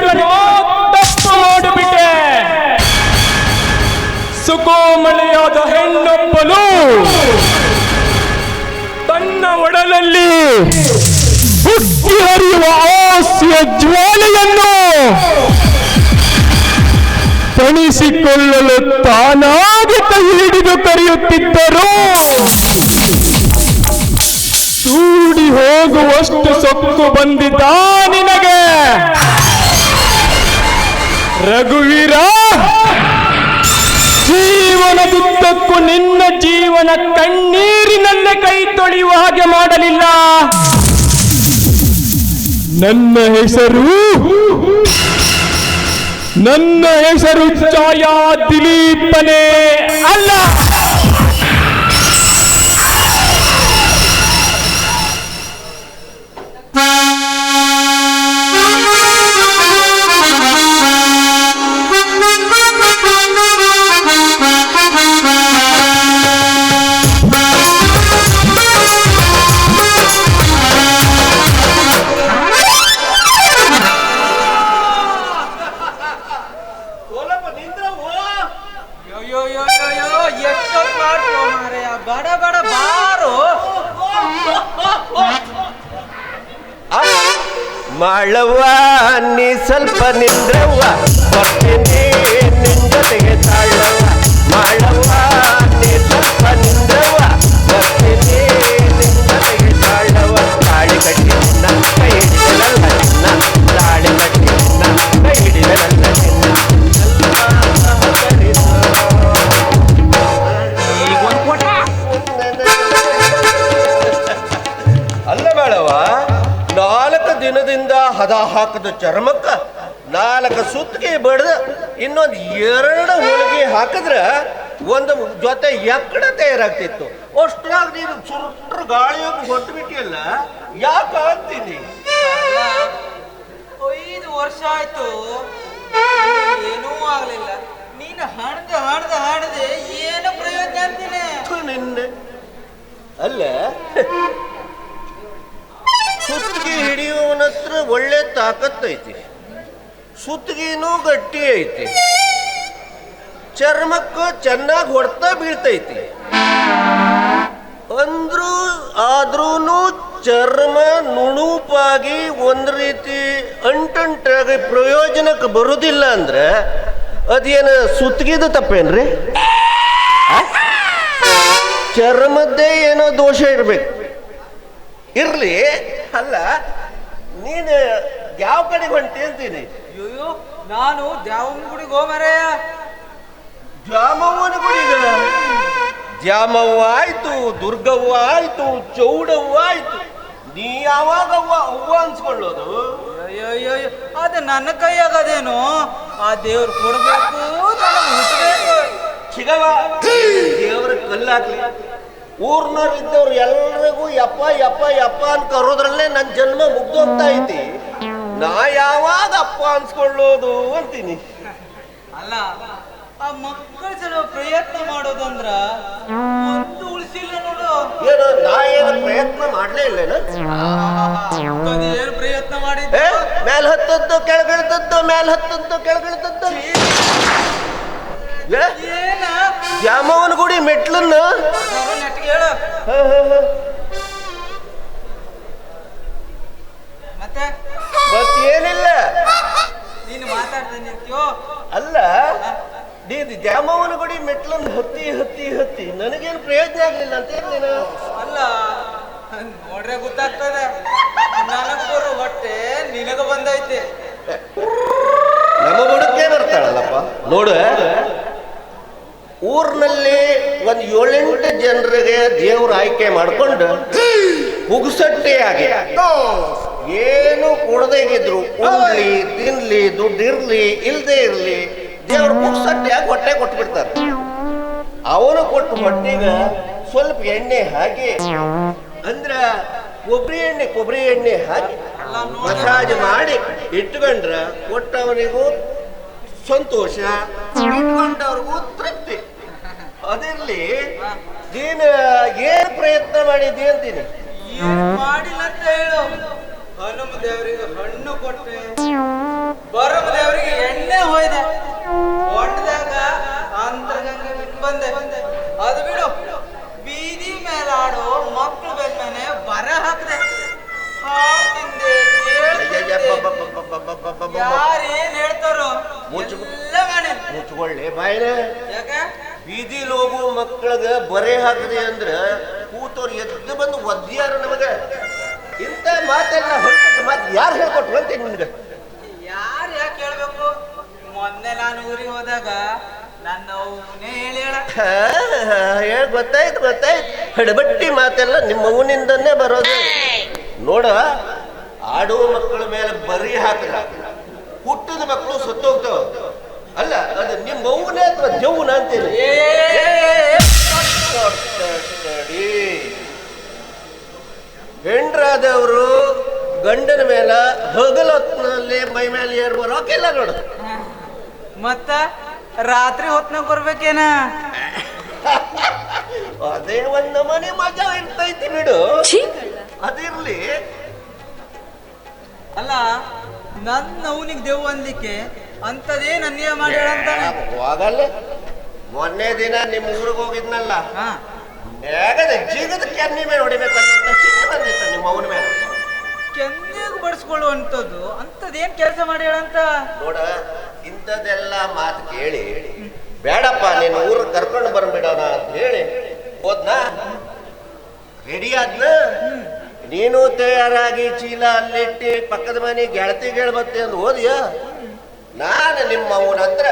ಸುಕೋಮಳೆಯಾದ ಹೆಣ್ಣೊಬ್ಬಳು ತನ್ನ ಒಡಲಲ್ಲಿ ಹುಟ್ಟಿ ಹರಿಯುವ ಆಸೆಯ ಜ್ವಾಲೆಯನ್ನು ತಣಿಸಿಕೊಳ್ಳಲು ತಾನಾಗಿ ಕೈ ಹಿಡಿದು ಕರೆಯುತ್ತಿದ್ದರು. ಸೂಡಿ ಹೋಗುವಷ್ಟು ಸೊಕ್ಕು ಬಂದಿದ್ದ ನಿನಗೆ. ರಘುವೀರ, ಜೀವನದುದ್ದಕ್ಕೂ ನಿನ್ನ ಜೀವನ ಕಣ್ಣೀರಿನಲ್ಲೇ ಕೈ ತೊಳೆಯುವ ಹಾಗೆ ಮಾಡಲಿಲ್ಲ. ನನ್ನ ಹೆಸರು ಛಾಯಾ ದಿಲೀಪನೇ ಅಲ್ಲ. ಮಾಳವ್ವ, ನೀ ಸ್ವಲ್ಪ ನಿಂದ್ರವ್ವ, ಬರ್ತೀನಿ ನಿನ್ ಜೊತೆಗೆ ತಾಳವ್ವ. ಮಾಳವ್ವ, ನೀ ಸ್ವಲ್ಪ ನಿಂದ್ರವ್ವ, ಬರ್ತೀನಿ ನಿನ್ ಜೊತೆಗೆ ತಾಳವ್ವ. ತಾಳಿ ಕಟ್ಟಿ ನಿನ್ನ ಕೈ ಹಿಡಿದನಲ್ಲ ನಿನ್ನ, ತಾಳಿ ಕಟ್ಟಿ ನಿನ್ನ ಕೈ ಹಿಡಿದನಲ್ಲ ನಿನ್ನ. ಅಲ್ಲ ಬೇಡವ್ವ, 4 ದಿನದಿಂದ ಹದ ಹಾಕದ ಚರ್ಮಕ್ಕ 4 ಸುತ್ತಿಗೆ ಬಡ್ದು ಇನ್ನೊಂದು 2 ಹೋಳಿಗೆ ಹಾಕಿದ್ರ ಒಂದು ಜೊತೆ ಎಕ್ಕಡ ತಯಾರಾಗ್ತಿತ್ತು. ಅಷ್ಟ್ರಾಗ ನೀನು ಸುಟ್ರು ಗಾಳಿಯಾಗಿ ಹೊಟ್ಟು ಬಿಟ್ಟಿಯಲ್ಲ, ಯಾಕೆ ಅಂತೀನಿ? 5 ವರ್ಷ ಆಯ್ತು, ಏನೂ ಆಗ್ಲಿಲ್ಲ. ನೀನು ಹಣದೆ ಏನು ಪ್ರಯೋಜನ ಅಂತೀನಿ? ನಿನ್ನೆ ಅಲ್ಲ, ಸುತ್ತಿಗೆ ಹಿಡಿಯುವವನ ಹತ್ರ ಒಳ್ಳೆ ತಾಕತ್ತೈತಿ, ಸುತ್ತಿಗೆನೂ ಗಟ್ಟಿ ಐತಿ, ಚರ್ಮಕ್ಕೂ ಚೆನ್ನಾಗಿ ಹೊಡ್ತಾ ಬೀಳ್ತೈತಿ. ಅಂದ್ರೂ ಆ ಆದ್ರೂ ಚರ್ಮ ನುಣುಪಾಗಿ ಒಂದ್ ರೀತಿ ಅಂಟಂಟಾಗಿ ಪ್ರಯೋಜನಕ್ಕೆ ಬರುದಿಲ್ಲ ಅಂದ್ರೆ ಅದೇನು ಸುತ್ತಿಗಿದು ತಪ್ಪೇನ್ರಿ? ಚರ್ಮದ್ದೇ ಏನೋ ದೋಷ ಇರ್ಬೇಕು. ಇರ್ಲಿ, ಅಲ್ಲ ನೀನು ಯಾವ ಕಡೆ ಹೊಂಟಿ ಅಂತೀನಿ? ಅಯ್ಯೋ, ನಾನು ದ್ಯಾವಮ್ಮನ ಗುಡಿಗೆ ಹೋಮರೆಯ. ದ್ಯಾಮವ್ವನ ಗುಡಿಗ? ದ್ಯಾಮವ್ವ ಆಯ್ತು, ದುರ್ಗವ್ವ ಆಯ್ತು, ಚೌಡವ್ವ ಆಯ್ತು, ನೀ ಯಾವಾಗ ಅವ್ವ ಅನ್ಸ್ಕೊಳ್ಳೋದು? ಅಯ್ಯೋ, ಅದು ನನ್ನ ಕೈಯಾಗದೇನು? ಆ ದೇವ್ರು ಕೊಡ್ಬೇಕು, ನನಗೆ ಹುಟ್ಟಬೇಕು. ಚಿಗವ ದೇವ್ರ ಕಲ್ಲಾಗ್ಲಿ. ಊರ್ನವ್ರು ಇದ್ದವ್ರು ಎಲ್ರಿಗೂ ಯಪ್ಪ ಯಪ್ಪ ಯಪ್ಪ ಅಂತ ಕರೋದ್ರಲ್ಲೇ ನನ್ನ ಜನ್ಮ ಮುಗ್ದೋಗ್ತಾ ಐತಿ. ನಾ ಯಾವಾಗ ಅಪ್ಪ ಅನ್ಸ್ಕೊಳ್ಳೋದು ಅಂತೀನಿ. ಅಲ್ಲ, ಆ ಮಕ್ಕಳ ಸಲ ಪ್ರಯತ್ನ ಮಾಡೋದಂದ್ರ ಒಂದು ಉಳಿಸಿಲ್ಲ ನೋಡು. ಏನು ನಾ ಏನು ಪ್ರಯತ್ನ ಮಾಡ್ಲೇ ಇಲ್ಲೇನ? ಏನು ಪ್ರಯತ್ನ ಮಾಡಿದ್ದೆ? ಮೇಲ್ ಹತ್ತದ್ದು ಕೆಳಗಿಳ್ದದ್ದು, ಮೇಲ್ ಹತ್ತದ್ದು ಕೆಳಗಿಳ್ದದ್ದು. ಏನ ದ್ಯಾಮವ್ವನ ಗುಡಿ ಮೆಟ್ಲನ್ನ ನೆಟ್ಗೆ ಹೇಳು. ಮತ್ತೆ ಮತ್ತೇನಿಲ್ಲ. ನೀನು ಮಾತಾಡ್ತಾ ನಿಂತ್ಯೋ? ಅಲ್ಲ, ನೀನು ದ್ಯಾಮವ್ವನ ಗುಡಿ ಮೆಟ್ಲನ್ನ ಹತ್ತಿ ಹತ್ತಿ ಹತ್ತಿ ನನಗೇನು ಪ್ರಯೋಜನ ಆಗ್ಲಿಲ್ಲ ಅಂತ ನೀನು? ಅಲ್ಲ, ನೋಡ್ರೆ ಗೊತ್ತಾಗ್ತದೆ. ನನಗೆ ಬರೋ ಹೊಟ್ಟೆ ನಿನಗ ಬಂದೈತೆ. ನಮ್ಮ ಬುಡಕ್ಕೆ ಬರ್ತಾಳಲ್ಲಪ್ಪ. ನೋಡು, ಊರಿನಲ್ಲಿ ಒಂದು 7-8 ಜನರಿಗೆ ದೇವ್ರ ಆಯ್ಕೆ ಮಾಡ್ಕೊಂಡು ಪುಗ್ಸಟ್ಟೆಯಾಗಿ ಏನು ಕೊಡದೇಗಿದ್ರು, ಉಣ್ಲಿ ತಿನ್ಲಿ, ದುಡ್ಡು ಇರ್ಲಿ ಇಲ್ದೇ ಇರ್ಲಿ, ದೇವ್ರ ಪುಗ್ಸಟ್ಟೆಯಾಗಿ ಹೊಟ್ಟೆ ಕೊಟ್ಟು ಬಿಡ್ತಾರೆ. ಅವನು ಕೊಟ್ಟು ಹೊಟ್ಟೆಗೆ ಸ್ವಲ್ಪ ಎಣ್ಣೆ ಹಾಕಿ, ಅಂದ್ರ ಕೊಬ್ಬರಿ ಎಣ್ಣೆ ಹಾಕಿ ಮಸಾಜ್ ಮಾಡಿ ಇಟ್ಕೊಂಡ್ರ ಕೊಟ್ಟವನಿಗೂ ಸಂತೋಷ, ಇಟ್ಕೊಂಡವ್ರಿಗೂ ತೃಪ್ತಿ. ಅದಿರ್ಲಿ, ನೀನು ಏನ್ ಪ್ರಯತ್ನ ಮಾಡಿದ್ದಿ ಅಂತೀನಿ? ಏನು ಮಾಡಿಲ್ಲ ಅಂತ ಹೇಳು. ಹನುಮ ದೇವರಿಗೆ ಹಣ್ಣು ಕೊಟ್ಟೆ, ಬರಮ ದೇವರಿಗೆ ಎಣ್ಣೆ ಹೋಯ್ದೆ, ಹೊಂಡದಾಗ ಅಂತರ್ಗಂಗೆ ಬಿಟ್ಟು ಬಂದೆ. ಅದು ಬಿಡು, ಬೀದಿ ಮೇಲಾಡೋ ಮಕ್ಕಳು ಬೆನ್ಮೇನೆ ಬರ ಹಾಕ್ದೆ, ಹಾಲ್ ತಿಂದೆ, ಯಾರೇನ್ ಹೇಳ್ತಾರೋ ಎಲ್ಲ ಮಾಡಿ ಮುಚ್ಕೊಳ್ಳಿ ಬಾಯಿನ. ಯಾಕೆ? ಬೀದಿಲಿ ಹೋಗುವ ಮಕ್ಕಳಿಗೆ ಬರೆ ಹಾಕದೆ ಅಂದ್ರ ಕೂತವ್ರು ಎದ್ದು ಬಂದು ಒದ್ಯಾರ ನಮಗ. ಇಂಥ ಮಾತೆಲ್ಲ ಹೊರಟ ಮಾತು ಯಾರು ಹೇಳ್ಕೊಟ್ರು ಅಂತೀನಿ ನಿಮ್ಗೆ? ಯಾರು ಯಾಕೆ ಹೇಳ್ಬೇಕು? ಮೊನ್ನೆ ನಾನು ಊರಿಗೆ ಹೋದಾಗ ನನ್ನ ಅವನೇ ಹೇಳ. ಗೊತ್ತಾಯ್ತು ಹಡಬಟ್ಟಿ ಮಾತೆಲ್ಲ ನಿಮ್ಮ ಅವನಿಂದನೇ ಬರೋದು. ನೋಡ, ಆಡುವ ಮಕ್ಕಳ ಮೇಲೆ ಬರಿ ಹಾಕಿದ್ರ ಹುಟ್ಟಿದ ಮಕ್ಕಳು ಸತ್ತೋಗ್ತಾವ. ಅಲ್ಲ, ಅದು ನಿಮ್ಮ ಅವ್ವನೇ ಅಥವಾ ಜವ್ವನ ಅಂತೇಳಿ. ಹೆಂಡ್ರಾದವರು ಗಂಡನ ಮೇಲೆ ಹಗಲೊತ್ತಿನಲ್ಲಿ ಮೈ ಮೇಲೆ ಏರ್ ಬರೋಕಿಲ್ಲ ನೋಡು. ಮತ್ತ ರಾತ್ರಿ ಹೊತ್ನಾಗ ಬರ್ಬೇಕೇನ? ಅದೇ ಒಂದ್ ನಮನೆ ಮಜಾ ಇರ್ತೈತಿ ಬಿಡು. ಅದಿರ್ಲಿ, ಅಲ್ಲ, ನನ್ನ ಅವನಿಗೆ ದೇವ್ ಅನ್ಲಿಕ್ಕೆ ಅಂತದೇ ನನ್ನೇ ಮಾಡ್ಯಾಳಂತ. ಹೋಗಲ್ಲ. ಮೊನ್ನೆ ದಿನ ನಿಮ್ಮ ಊರಿಗೆ ಹೋಗಿದ್ನಲ್ಲ, ಜೀಗದ ಕೆನ್ನಿ ಮೇಲೆ ಹೊಡಿಬೇಕನ್ನೋಂತ ಸಿಟ್ಟು ಬಂದಿತ್ತ ನಿಮ್ಮ ಅವನ ಮೇಲೆ. ಕೆನ್ನೆಗೆ ಬಡಿಸ್ಕೊಳ್ಳುವಂಥದ್ದು ಅಂತದೇನ್ ಕೆಲಸ ಮಾಡ್ಯಾಳಂತ? ನೋಡ, ಇಂಥದ್ದೆಲ್ಲ ಮಾತು ಕೇಳಿ ಬೇಡಪ್ಪ ನೀನು ಊರಿಗೆ ಕರ್ಕೊಂಡು ಬಂದ್ಬಿಡೋಣ ಅಂತ ಹೇಳಿ ಹೋದ್ನಾ. ರೆಡಿ ಆದ್ನ, ನೀನು ತಯಾರಾಗಿ ಚೀಲ ಅಲ್ಲಿಟ್ಟಿ ಪಕ್ಕದ ಮನೆ ಗೆಳತಿ ಮತ್ತೆ ಅಂದು ಹೋದ್ಯ. ನಾನು ನಿಮ್ಮ ಅವನ ಹತ್ರ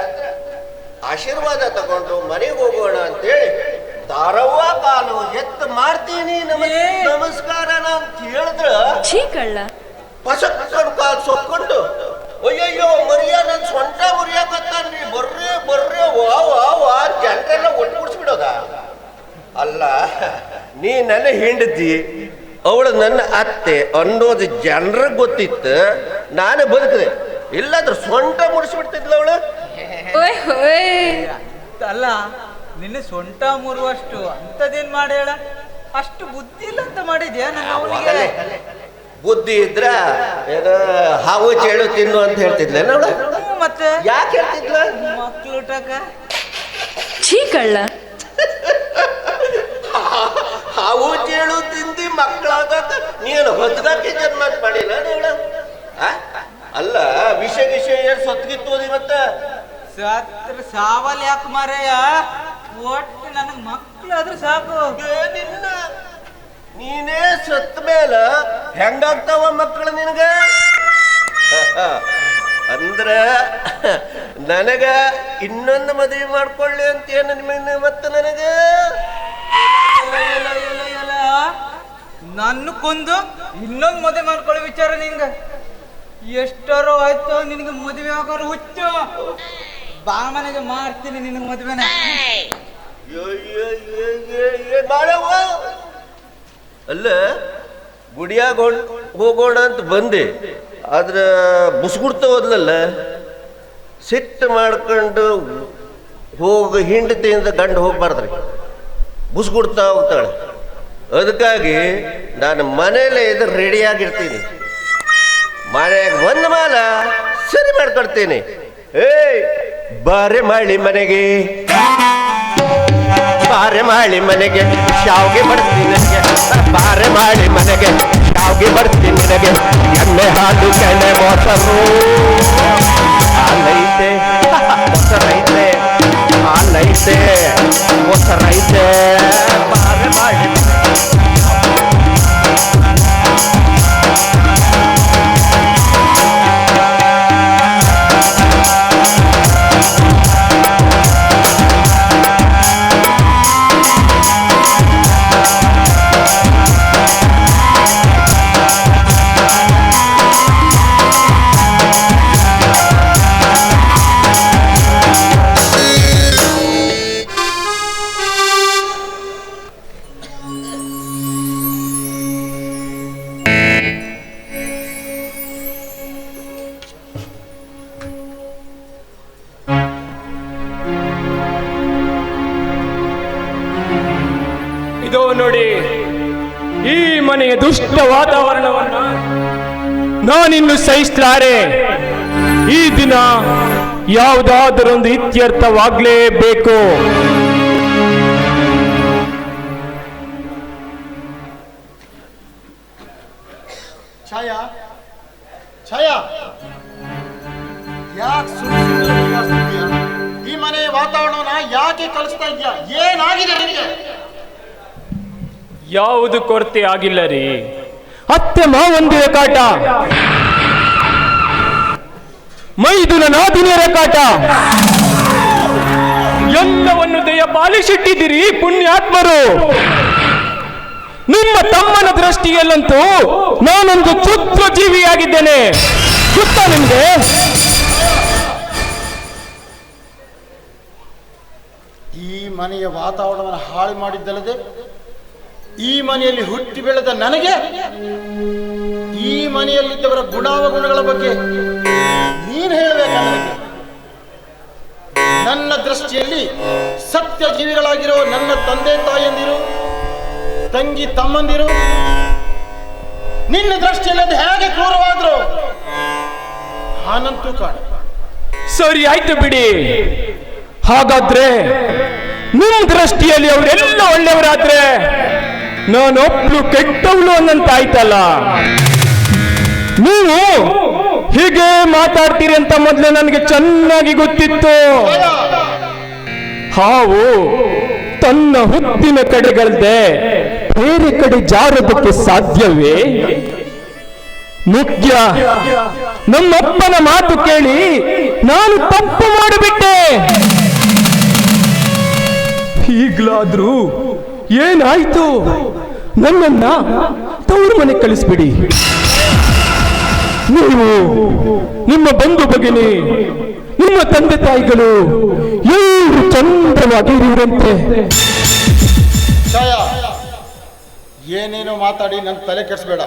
ಆಶೀರ್ವಾದ ತಗೊಂಡು ಮನೆಗೆ ಹೋಗೋಣ ಅಂತೇಳಿ ದಾರವ್ವ ಕಾಲು ಎತ್ತು ಮಾಡ್ತೀನಿ ನಮಸ್ಕಾರ ಅಂತ ಹೇಳಿದ್ರ ಪಸಕ್ಕನ್ ಕಾಲು ಸೊಕ್ಕೊಂಡು, ಅಯ್ಯಯ್ಯೋ ಮರಿಯ ನನ್ ಸೊಂಟ ಮುರಿಯಾಕತ್ತಾನ್ರಿ, ಬರ್ರಿ ವಾ ಜನರೆಲ್ಲ ಒಟ್ಟುಬಿಡ್ಸ್ಬಿಡೋದ. ಅಲ್ಲ, ನೀ ನನ್ನ ಹೆಂಡತಿ, ಅವಳು ನನ್ನ ಅತ್ತೆ ಅನ್ನೋದು ಜನರಿಗೆ ಗೊತ್ತಿತ್ತು. ನಾನು ಬದುಕಿದೆ, ಇಲ್ಲಾಂದ್ರೆ ಸೊಂಟ ಮುಡಿಸ್ಬಿಡ್ತಿದ್ಲ ಅವಳು. ಅಲ್ಲ, ನಿನ್ನೆ ಸೊಂಟ ಮುರುವಷ್ಟು ಅಂತದೇನ್ ಮಾಡ್ಯಾಳ? ಅಷ್ಟು ಬುದ್ಧಿ ಇಲ್ಲ ಅಂತ ಮಾಡಿದ್ಯಾ ನನ್ನ ಅವನಿಗೆ? ಬುದ್ಧಿ ಇದ್ರ ಏನೋ ಹಾವು ಚೇಳು ತಿನ್ನು ಅಂತ ಹೇಳ್ತಿದ್ಲೆ ನೋಡ. ಮತ್ತೆ ಯಾಕೆ ಹೇಳ್ತಿದ್ಲ? ಮಕ್ಳು ಊಟಕ್ಕ ಹಾವು ಹಾವು ಚೇಳು ತಿಂದಿ ಮಕ್ಕಳಾಗತ್ತ ನೀನು ಹೊತ್ಗಾಕಿ ಜನ್ಮ ಮಾಡಿಲ್ಲ ನೀನು ಅಲ್ಲ ವಿಷಯ ಏನ್ ಸತ್ಗಿತ್ತು ಇವತ್ತ ಸತ್ರ ಸಾವಲ್ ಯಾಕೆ ಮಾರಯ್ಯ ಒಟ್ಟು ನನಗ್ ಮಕ್ಳಾದ್ರೂ ಸಾಕು ನಿನ್ನ ನೀನೇ ಸತ್ತ ಮೇಲ ಹೆಂಗಾಗ್ತಾವ ಮಕ್ಕಳು ನಿನಗ ಅಂದ್ರ ನನಗ ಇನ್ನೊಂದು ಮದುವೆ ಮಾಡ್ಕೊಳ್ಳಿ ಅಂತ ಏನು ಮತ್ತೆ ನನಗ ನನ್ನ ಕೊಂದು ಇನ್ನೊಂದು ಮದುವೆ ಮಾಡ್ಕೊಳ್ಳೋ ವಿಚಾರ ನಿಂಗ ಎಷ್ಟಾರೋ ಆಯ್ತು ನಿನಗೆ ಮದುವೆ ಆಗೋರು ಹುಚ್ಚು ಬಾ ಮನೆಗೆ ಮಾಡ್ತೀನಿ ನಿನಗೆ ಮದುವೆನ ಅಲ್ಲ ಗುಡಿಯಾಗ ಹೋಗೋಣ ಅಂತ ಬಂದೆ ಆದ್ರೆ ಬುಸ್ಗುಡ್ತಾ ಹೋದ್ಲಲ್ಲ ಸಿಟ್ಟು ಮಾಡ್ಕೊಂಡು ಹೋಗ ಹಿಂಡತಿಯಿಂದ ಗಂಡು ಹೋಗ್ಬಾರ್ದ್ರಿ ಬುಸ್ಗುಡ್ತಾ ಹೋಗ್ತಾಳೆ ಅದಕ್ಕಾಗಿ ನಾನು ಮನೇಲೆ ಇದು ರೆಡಿಯಾಗಿರ್ತೀನಿ ಮನೆಯಾಗ ಬಂದ ಮಾಲ ಸರಿ ಮಾಡ್ಕೊಡ್ತೀನಿ ಏಯ್ ಬಾರೆ ಮಾಡಿ ಮನೆಗೆ ಬಾರೆ ಮಾಡಿ ಮನೆಗೆ ಶಾವ್ಗೆ ಬರ್ತೀನಿ ನನಗೆ ಬಾರೆ ಮಾಡಿ ಮನೆಗೆ ಶಾವ್ಗೆ ಬರ್ತೀನಿ ನನಗೆ ಎಣ್ಣೆ ಹಾಲು ಕೆನೆ ಮೊಸರು ಹಾಲೈತೆ ಮೊಸರೈತೆ ಹಾಲೈತೆ ಮೊಸರೈತೆ ಬಾರೆ ಮಾಡಿ ಇದೋ ನೋಡಿ ಈ ಮನೆಯ ದುಷ್ಟ ವಾತಾವರಣವನ್ನ ನಾನಿನ್ನು ಸಹಿಸಲಾರೆ. ಈ ದಿನ ಯಾವುದಾದರೊಂದು ಇತ್ಯರ್ಥವಾಗಲೇಬೇಕು. ಛಾಯಾ ಛಾಯಾ ಯಾಕೆ ಸುಳ್ಳು ಈ ಮನೆ ವಾತಾವರಣವನ್ನ ಯಾಕೆ ಕಳಿಸ್ತಾ ಇದ್ಯಾ? ಏನಾಗಿದೆ ನಿನಗೆ? ಯಾವುದು ಕೊರತೆ ಆಗಿಲ್ಲ ರೀ. ಅತ್ತೆ ಮಾವಂದಿರ ಕಾಟ, ಮೈದುನ ನಾದಿನಿಯರ ಕಾಟ, ಎಲ್ಲವನ್ನು ದಯ ಪಾಲಿಸಿಟ್ಟಿದ್ದೀರಿ ಪುಣ್ಯಾತ್ಮರು. ನಿಮ್ಮ ತಮ್ಮನ ದೃಷ್ಟಿಯಲ್ಲಂತೂ ನಾನೊಂದು ಕ್ಷುದ್ರ ಜೀವಿಯಾಗಿದ್ದೇನೆ ಗೊತ್ತಾ ನಿಮ್ಗೆ? ಈ ಮನೆಯ ವಾತಾವರಣವನ್ನು ಹಾಳು ಮಾಡಿದ್ದಲ್ಲದೆ ಈ ಮನೆಯಲ್ಲಿ ಹುಟ್ಟಿ ಬೆಳೆದ ನನಗೆ ಈ ಮನೆಯಲ್ಲಿದ್ದವರ ಗುಣಾವಗುಣಗಳ ಬಗ್ಗೆ ನೀನು ಹೇಳಬೇಕ? ನನಗೆ ನನ್ನ ದೃಷ್ಟಿಯಲ್ಲಿ ಸತ್ಯ ಜೀವಿಗಳಾಗಿರೋ ನನ್ನ ತಂದೆ ತಾಯಂದಿರು, ತಂಗಿ ತಮ್ಮಂದಿರು ನಿನ್ನ ದೃಷ್ಟಿಯಲ್ಲಿ ಅದು ಹೇಗೆ ಕ್ರೂರವಾದ್ರು? ಹಾನಂತೂ ಕಾಣ. ಸರಿ ಆಯ್ತು ಬಿಡಿ. ಹಾಗಾದ್ರೆ ನಿಮ್ ದೃಷ್ಟಿಯಲ್ಲಿ ಅವರೆಲ್ಲ ಒಳ್ಳೆಯವರಾದ್ರೆ ನಾನೊಬ್ಳು ಕೆಟ್ಟವಳು ಅನ್ನಂತಾಯ್ತಲ್ಲ. ನೀವು ಹೀಗೆ ಮಾತಾಡ್ತೀರಿ ಅಂತ ಮೊದಲೇ ನನಗೆ ಚೆನ್ನಾಗಿ ಗೊತ್ತಿತ್ತು. ಹಾವು ತನ್ನ ಹುತ್ತಿನ ಕಡೆಗಳದೆ ಬೇರೆ ಕಡೆ ಜಾರೋದಕ್ಕೆ ಸಾಧ್ಯವೇ? ಮುಖ್ಯ ನಮ್ಮಪ್ಪನ ಮಾತು ಕೇಳಿ ನಾನು ತಪ್ಪು ಮಾಡಿಬಿಟ್ಟೆ. ಈಗ್ಲಾದ್ರೂ ಏನಾಯ್ತು? ನನ್ನನ್ನ ತವರು ಮನೆ ಕಳಿಸ್ಬಿಡಿ. ನೀವು ನಿಮ್ಮ ಬಂಧು ಭಗಿನಿ, ನಿಮ್ಮ ತಂದೆ ತಾಯಿಗಳು ಎಲ್ಲರೂ ಚಂದ್ರವಾಗಿ ಇರುವಂತೆ. ಛಾಯಾ, ಏನೇನೋ ಮಾತಾಡಿ ನನ್ನ ತಲೆ ಕೆಡಿಸ್ಬೇಡ.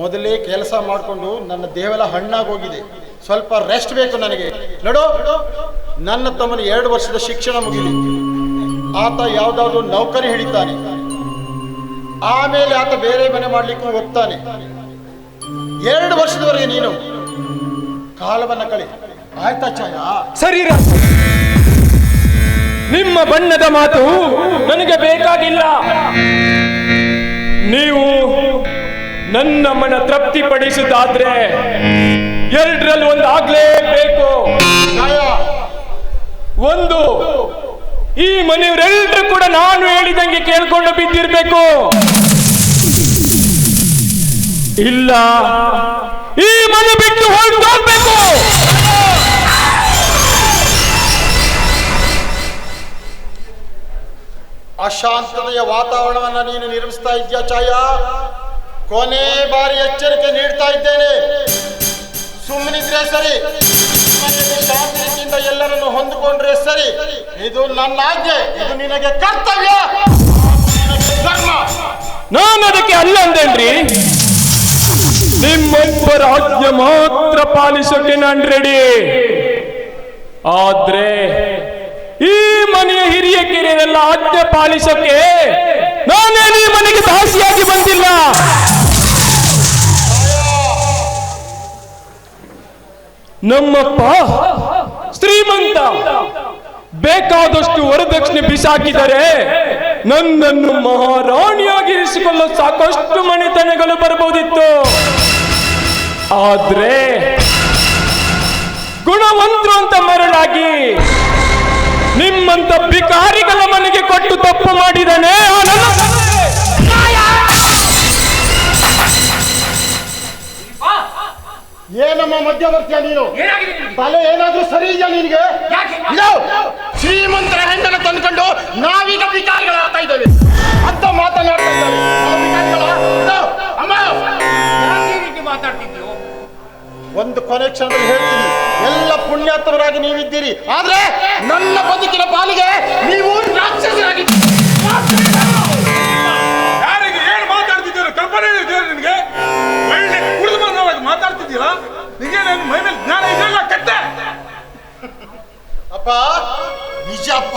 ಮೊದಲೇ ಕೆಲಸ ಮಾಡಿಕೊಂಡು ನನ್ನ ದೇವೆಲ್ಲ ಹಣ್ಣಾಗಿ ಹೋಗಿದೆ. ಸ್ವಲ್ಪ ರೆಸ್ಟ್ ಬೇಕು ನನಗೆ. ನೋಡು, ನನ್ನ ತಮ್ಮನ 2 ವರ್ಷದ ಶಿಕ್ಷಣ ಮುಗಿಲಿ. ಆತ ಯಾವ್ದಾದ್ರು ನೌಕರಿ ಹಿಡಿತಾನೆ. ಆಮೇಲೆ ಆತ ಬೇರೆ ಮನೆ ಮಾಡ್ಲಿಕ್ಕೂ ಹೋಗ್ತಾನೆ. 2 ವರ್ಷದವರೆಗೆ ನೀನು ಕಾಲವನ್ನ ಕಳಿ. ಆಯ್ತಾ ಛಾಯಾ? ಸರಿ, ನಿಮ್ಮ ಬಣ್ಣದ ಮಾತು ನನಗೆ ಬೇಕಾಗಿಲ್ಲ. ನೀವು ನನ್ನ ಮನ ತೃಪ್ತಿಪಡಿಸುತ್ತಾದ್ರೆ ಎರಡರಲ್ಲಿ ಒಂದು ಆಗ್ಲೇಬೇಕು. ಒಂದು, ಈ ಮನೆಯವರೆಲ್ಲರೂ ಕೂಡ ನಾನು ಹೇಳಿದಂಗೆ ಕೇಳ್ಕೊಂಡು ಬಿದ್ದಿರ್ಬೇಕು. ಇಲ್ಲ ಈ ಮನೆ ಬಿಟ್ಟು ಹೊರಟೋಗ್ಬೇಕು. ಅಶಾಂತತೆಯ ವಾತಾವರಣವನ್ನ ನೀನು ನಿರ್ಮಿಸ್ತಾ ಇದ್ಯಾ ಛಾಯ. ಕೊನೆ ಬಾರಿ ಎಚ್ಚರಿಕೆ ನೀಡ್ತಾ ಇದ್ದೇನೆ, ಸುಮ್ಮನಿದ್ರೆ ಸರಿ, ಶಾಂತಿಯಿಂದ ಎಲ್ಲರನ್ನು ಹೊಂದಿಕೊಂಡ್ರೆ ಸರಿ. ಇದು ನನ್ನ ಆಜ್ಞೆ, ಇದು ನಿನಗೆ ಕರ್ತವ್ಯ, ಧರ್ಮ. ನಾನು ಅದಕ್ಕೆ ಅಲ್ಲ ಅಂದೇನ್ರಿ. ನಿಮ್ಮೊಬ್ಬರ ಆಜ್ಞೆ ಮಾತ್ರ ಪಾಲಿಸೋಕೆ ನಾನು ರೆಡಿ. ಆದ್ರೆ ಈ ಮನೆಯ ಹಿರಿಯ ಕಿರಿಯರೆಲ್ಲ ಆಜ್ಞೆ ಪಾಲಿಸೋಕೆ ನಾನೇನು ಈ ಮನೆಗೆ ದಾಸಿಯಾಗಿ ಬಂದಿಲ್ಲ. ನಮ್ಮಪ್ಪ ಶ್ರೀಮಂತ, ಬೇಕಾದಷ್ಟು ವರದಕ್ಷಿಣೆ ಬಿಸಾಕಿದರೆ ನನ್ನನ್ನು ಮಹಾರಾಣಿಯಾಗಿ ಇರಿಸಿಕೊಳ್ಳಲು ಸಾಕಷ್ಟು ಮನೆತನಗಳು ಬರಬಹುದಿತ್ತು. ಆದ್ರೆ ಗುಣವಂತರು ಅಂತ ಮರಳಾಗಿ ನಿಮ್ಮಂತ ಭಿಕಾರಿಗಳ ಮನೆಗೆ ಕೊಟ್ಟು ತಪ್ಪು ಮಾಡಿದಾನೆ. ಏನಮ್ಮ ಮಧ್ಯವರ್ತಿಯ ನೀನು? ತಲೆ ಏನಾದ್ರೂ ಸರಿ ಇದೆಯಾ ನಿನಗೆ? ಶ್ರೀಮಂತರ ಹೆಣ್ಣನ್ನು ತಂದ್ಕೊಂಡು ನಾವೀಗ ಭಿಕಾರಿಗಳಾಗ್ತಾ ಇದ್ದೇವೆ ಅಂತ ಮಾತನಾಡ್ತಾ ಇದ್ದಾರೆ. ಒಂದು ಕೊನೆ ಕ್ಷಣದಲ್ಲಿ ಹೇಳ್ತೀನಿ, ಎಲ್ಲ ಪುಣ್ಯಾತ್ಮರಾಗಿ ನೀವಿದ್ದೀರಿ, ಆದ್ರೆ ನನ್ನ ಬದುಕಿನ ಪಾಲಿಗೆ ನೀವು ರಾಕ್ಷಸರಾಗಿದ್ದೀರಿ. ಯಾರಿಗೆ ಏನು ಮಾತಾಡ್ತಿದ್ದೀರ? ಕಲ್ಪನೆ ಇದೆ ನಿನಗೆ? ಒಳ್ಳೆ ಕುಡಿದು ಬಂದವಾಗ ಮಾತಾಡ್ತಿದ್ದೀರಾ? ನಿಮಗೆ ನನ್ನ ಮೈ ಮೇಲೆ ಜ್ಞಾನ ಇದೆಯಲ್ಲ ಕತ್ತೆ? ಅಪ್ಪ ನಿಜಪ್ಪ,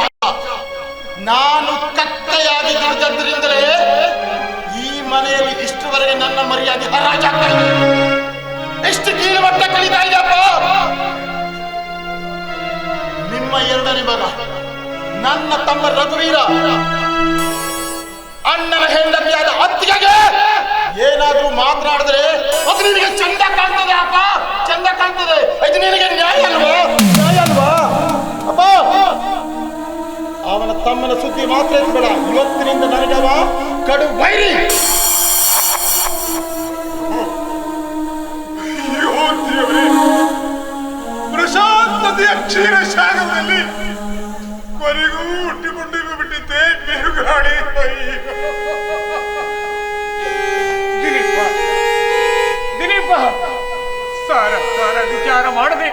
ನಾನು ಕತ್ತೆಯಾಗಿ ದುಡಿದದ್ರಿಂದಲೇ ಈ ಮನೆಯಲ್ಲಿ ಇಷ್ಟುವರೆಗೆ ನನ್ನ ಮರ್ಯಾದೆ ಹರಾಜಾಗ್ತಾ ಇದೆ. ಎಷ್ಟು ಕೀಳುಮಟ್ಟ ಕಳೀತಾ ಇದೆಯಪ್ಪ. ನಿಮ್ಮ ಎರಡನೇ ಮಗ ನನ್ನ ತಮ್ಮ ರಘುವೀರ ಅಣ್ಣನ ಹೆಂಡತಿಯಾದ ಅತ್ತಿಗೆಗೆ ಏನಾದ್ರೂ ಮಾತನಾಡಿದ್ರೆ ಅದು ನಿನಗೆ ಚಂದ ಕಾಣ್ತದೆ ಅಪ್ಪ, ಚಂದ ಕಾಣ್ತದೆ. ಇದು ನಿನಗೆ ನ್ಯಾಯ ಅಲ್ವಾ? ನ್ಯಾಯ ಅಲ್ವಾ ಅಪ್ಪ? ಅವನ ತಮ್ಮನ ಸುದ್ದಿ ಮಾತ್ರ ಎತ್ಬೇಡ. ಇವತ್ತಿನಿಂದ ನನಗವ ಕಡು ವೈರಿ. ಪ್ರಶಾಂತತೆಯ ಕ್ಷೀರ ಸಾಗರದಲ್ಲಿ ಕೊನೆಗೂ ಹುಟ್ಟಿಕೊಂಡು ಬಿಟ್ಟಿದ್ದೆ ಬಿರುಗಾಳಿ. ದಿಲೀಪ, ಸಾರ ಸಾರ ವಿಚಾರ ಮಾಡದೆ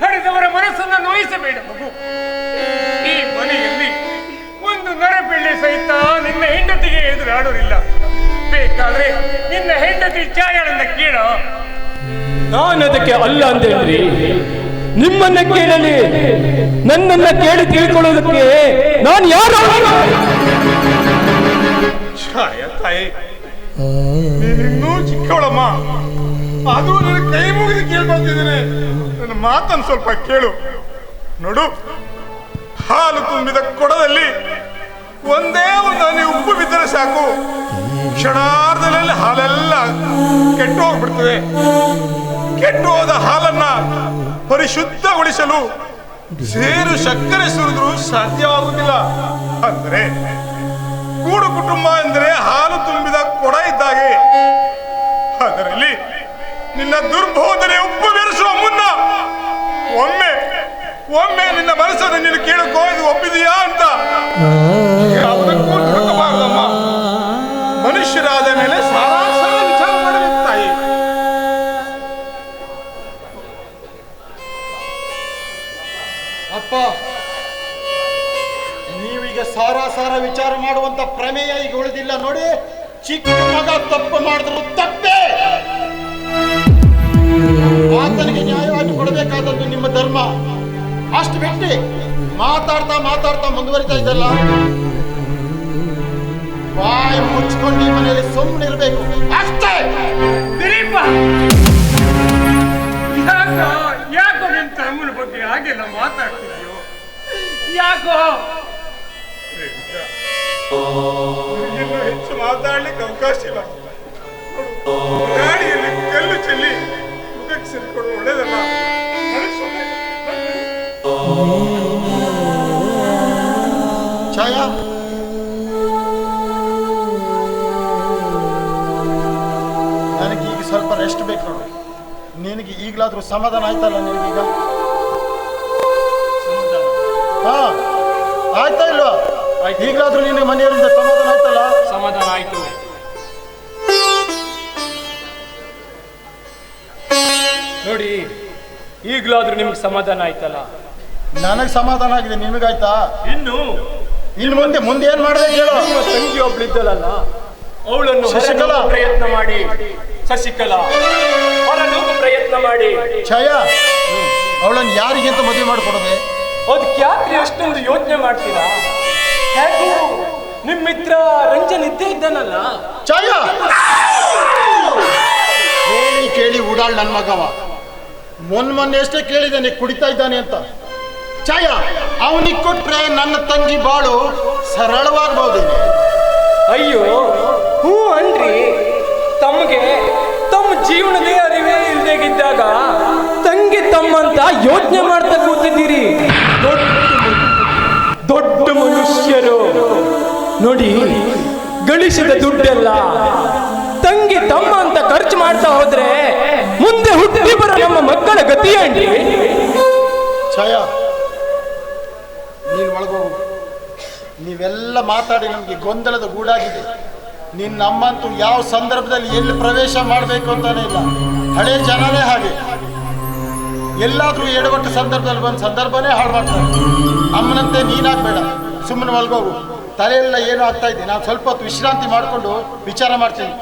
ಹರಿದವರ ಮನಸ್ಸನ್ನು ನೋಯಿಸಬೇಡ ಮಗು. ಈ ಮನೆಯಲ್ಲಿ ಒಂದು ನರಪಿಳ್ಳೆ ಸಹಿತ ನಿನ್ನ ಹೆಂಡತಿಗೆ ಎದುರಾಡೋರಿಲ್ಲ. ಬೇಕಾದ್ರೆ ನಿನ್ನ ಹೆಂಡತಿ ಛಾಯಳನ್ನ ಕೇಳ. ನಾನದಕ್ಕೆ ಅಲ್ಲ ಅಂದೇನ್ರಿ. ನಿಮ್ಮನ್ನ ಕೇಳಲಿ, ನನ್ನನ್ನ ಕೇಳಿ ತಿಳ್ಕೊಳ್ಳೋದಕ್ಕೆ ನಾನು ಯಾರು? ಛಾಯ ತಾಯಿ, ನೀನಿನ್ನೂ ಚಿಕ್ಕವಳಮ್ಮ, ಅದು ನನ್ನ ಕೈ ಮುಗಿದು ಕೇಳ್ಕೊತಿದ್ದೇನೆ. ನನ್ನ ಮಾತನ್ನು ಸ್ವಲ್ಪ ಕೇಳು. ನೋಡು, ಹಾಲು ತುಂಬಿದ ಕೊಡದಲ್ಲಿ ಒಂದೇ ಒಂದು ಹನಿ ಉಪ್ಪು ಬಿದ್ದರೆ ಸಾಕು, ಕ್ಷಣಾರ್ಧದಲ್ಲಿ ಹಾಲೆಲ್ಲ ಕೆಟ್ಟು ಹೋಗ್ಬಿಡ್ತದೆ. ಕೆಟ್ಟು ಹೋದ ಹಾಲನ್ನ ಪರಿಶುದ್ಧಗೊಳಿಸಲು ಸೇರು ಸಕ್ಕರೆ ಸುರಿದ್ರೂ ಸಾಧ್ಯವಾಗುವುದಿಲ್ಲ. ಅಂದ್ರೆ ಕೂಡು ಕುಟುಂಬ ಎಂದರೆ ಹಾಲು ತುಂಬಿದ ಕೊಡ ಇದ್ದಾಗೆ. ಅದರಲ್ಲಿ ನಿನ್ನ ದುರ್ಬೋಧನೆ ಉಪ್ಪು ಬೆರೆಸುವ ಮುನ್ನ ಒಮ್ಮೆ ನಿನ್ನ ಮನಸ್ಸನ್ನು ನೀನು ಕೇಳಕೋ, ಇದು ಒಪ್ಪಿದೆಯಾ ಅಂತ. ಯಾವುದಕ್ಕೂ ದುಡುಕಬಾರದಮ್ಮ. ಮನುಷ್ಯರಾದ ಮೇಲೆ ಸಾರಾಸಾರ ವಿಚಾರ ಮಾಡಬೇಕು ತಾಯಿ. ಅಪ್ಪ, ನೀವೀಗ ಸಾರಾಸಾರ ವಿಚಾರ ಮಾಡುವಂತ ಪ್ರಮೇಯ ಈಗ ಉಳಿದಿಲ್ಲ ನೋಡಿ. ಚಿಕ್ಕ ಮಗ ತಪ್ಪು ಮಾಡಿದ್ರು ತಪ್ಪೇ, ಆತನಿಗೆ ನ್ಯಾಯವಾಗಿ ಕೊಡಬೇಕಾದದ್ದು ನಿಮ್ಮ ಧರ್ಮ. ಅಷ್ಟು ಬಿಟ್ಟು ಮಾತಾಡ್ತಾ ಮುಂದುವರಿತಾ ಇದ್ದಲ್ಲ, ಬಾಯಿ ಮುಚ್ಕೊಂಡು ಈ ಮನೆಯಲ್ಲಿ ಸುಮ್ಮನೆ ಇರಬೇಕು ಅಷ್ಟೇ. ದಿಲೀಪ, ಯಾಕೋ ನಿನ್ ತಮ್ಮನ ಬಗ್ಗೆ ಹಾಗೆಲ್ಲ ಮಾತಾಡ್ತಿದ್ಯೋ? ಯಾಕೋ ಇನ್ನೂ ಹೆಚ್ಚು ಮಾತಾಡ್ಲಿಕ್ಕೆ ಅವಕಾಶ ಇಲ್ಲ. ಗಾಡಿಯಲ್ಲಿ ಕಲ್ಲು ಚೆಲ್ಲಿ ಮುಖಕ್ಕೆ ಸೇರಿಕೊಂಡು ಒಳ್ಳೇದಲ್ಲ. ಛಾಯಾ, ನನಗೀಗ ಸ್ವಲ್ಪ ರೆಸ್ಟ್ ಬೇಕು ನೋಡು. ನಿನಗೆ ಈಗಲಾದ್ರೂ ಸಮಾಧಾನ ಆಯ್ತಲ್ಲ ನಿನಗೀಗ? ಹಾ, ಆಯ್ತಾ ಇಲ್ವಾ? ಈಗಲಾದ್ರೂ ನಿನಗೆ ಮನೆಯವರಿಂದ ಸಮಾಧಾನ ಆಯ್ತಲ್ಲ? ಸಮಾಧಾನ ಆಯ್ತು. ನೋಡಿ, ಈಗಲಾದ್ರೂ ನಿಮ್ಗೆ ಸಮಾಧಾನ ಆಯ್ತಲ್ಲ? ನನಗೆ ಸಮಾಧಾನ ಆಗಿದೆ, ನಿನಗಾಯ್ತಾ? ಇನ್ನು ಮುಂದೆ ಏನ್ ಮಾಡ್ಬೇಕು ಹೇಳು? ನಿಮ್ಮ ತಂಗಿ ಒಬ್ಳಿದ್ದಲ್ಲ, ಅವಳನ್ನು ಶಶಿಕಲಾ ಪ್ರಯತ್ನ ಮಾಡಿ. ಶಶಿಕಲಾ ಹೊರನೂಕು ಪ್ರಯತ್ನ ಮಾಡಿ. ಛಾಯಾ, ಅವಳನ್ನು ಯಾರಿಗಿಂತ ಮದುವೆ ಮಾಡಿಕೊಡೋದೆ? ಅದಕ್ಕೆ ಯಾಕ್ರಿ ಅಷ್ಟೊಂದು ಯೋಚನೆ ಮಾಡ್ತೀರಾ? ಹೇಗೂ ನಿಮ್ ಮಿತ್ರ ರಂಜನ್ ಇದ್ದೇ ಇದ್ದಾನಲ್ಲ. ಛಾಯಾ, ಹೇಳಿ ಕೇಳಿ ಉಡಾಳ್ ನನ್ನ ಮಗವ. ಮೊನ್ನೆ ಅಷ್ಟೇ ಕೇಳಿದ್ದಾನೆ ಕುಡಿತಾ ಇದ್ದಾನೆ ಅಂತ. ಛಾಯಾ, ಅವನಿಗೆ ಕೊಟ್ರೆ ನನ್ನ ತಂಗಿ ಬಾಳು ಸರಳವಾಗಬಹುದೇನೆ? ಅಯ್ಯೋ ಹೂ ಅನ್ರಿ, ತಮಗೆ ತಮ್ಮ ಜೀವನದೇ ಅರಿವೇ ಇಲ್ದೇಗಿದ್ದಾಗ ತಂಗಿ ತಮ್ಮಂತ ಯೋಚನೆ ಮಾಡ್ತಾ ಕೂತಿದ್ದೀರಿ. ದೊಡ್ಡ ಮನುಷ್ಯರು ನೋಡಿ, ಗಳಿಸಿದ ದುಡ್ಡೆಲ್ಲ ತಂಗಿ ತಮ್ಮ ಅಂತ ಖರ್ಚು ಮಾಡ್ತಾ ಹೋದ್ರೆ ಮುಂದೆ ಹುಟ್ಟಿ ಬರೋ ನಮ್ಮ ಮಕ್ಕಳ ಗತಿಯೇನ್ರಿ? ಛಾಯಾ, ನೀನು ಒಳಗೋಗು. ನೀವೆಲ್ಲ ಮಾತಾಡಿ ನಮಗೆ ಗೊಂದಲದ ಗೂಡಾಗಿದೆ. ನೀನು ನಮ್ಮಂತೂ ಯಾವ ಸಂದರ್ಭದಲ್ಲಿ ಎಲ್ಲಿ ಪ್ರವೇಶ ಮಾಡಬೇಕು ಅಂತಾನೆ ಇಲ್ಲ. ಹಳೆ ಜನನೇ ಹಾಗೆ, ಎಲ್ಲಾದ್ರೂ ಎಡವಟ್ಟು ಸಂದರ್ಭದಲ್ಲಿ ಬಂದ ಸಂದರ್ಭನೇ ಹಾಳು ಮಾಡ್ತಾರೆ. ಅಮ್ಮನಂತೆ ನೀನಾಗಬೇಡ, ಸುಮ್ಮನೆ ಒಳಗೋಗು. ತಲೆಯೆಲ್ಲ ಏನೋ ಆಗ್ತಾ ಇದೆ. ನಾನು ಸ್ವಲ್ಪ ಹೊತ್ತು ವಿಶ್ರಾಂತಿ ಮಾಡಿಕೊಂಡು ವಿಚಾರ ಮಾಡ್ತೀನಿ.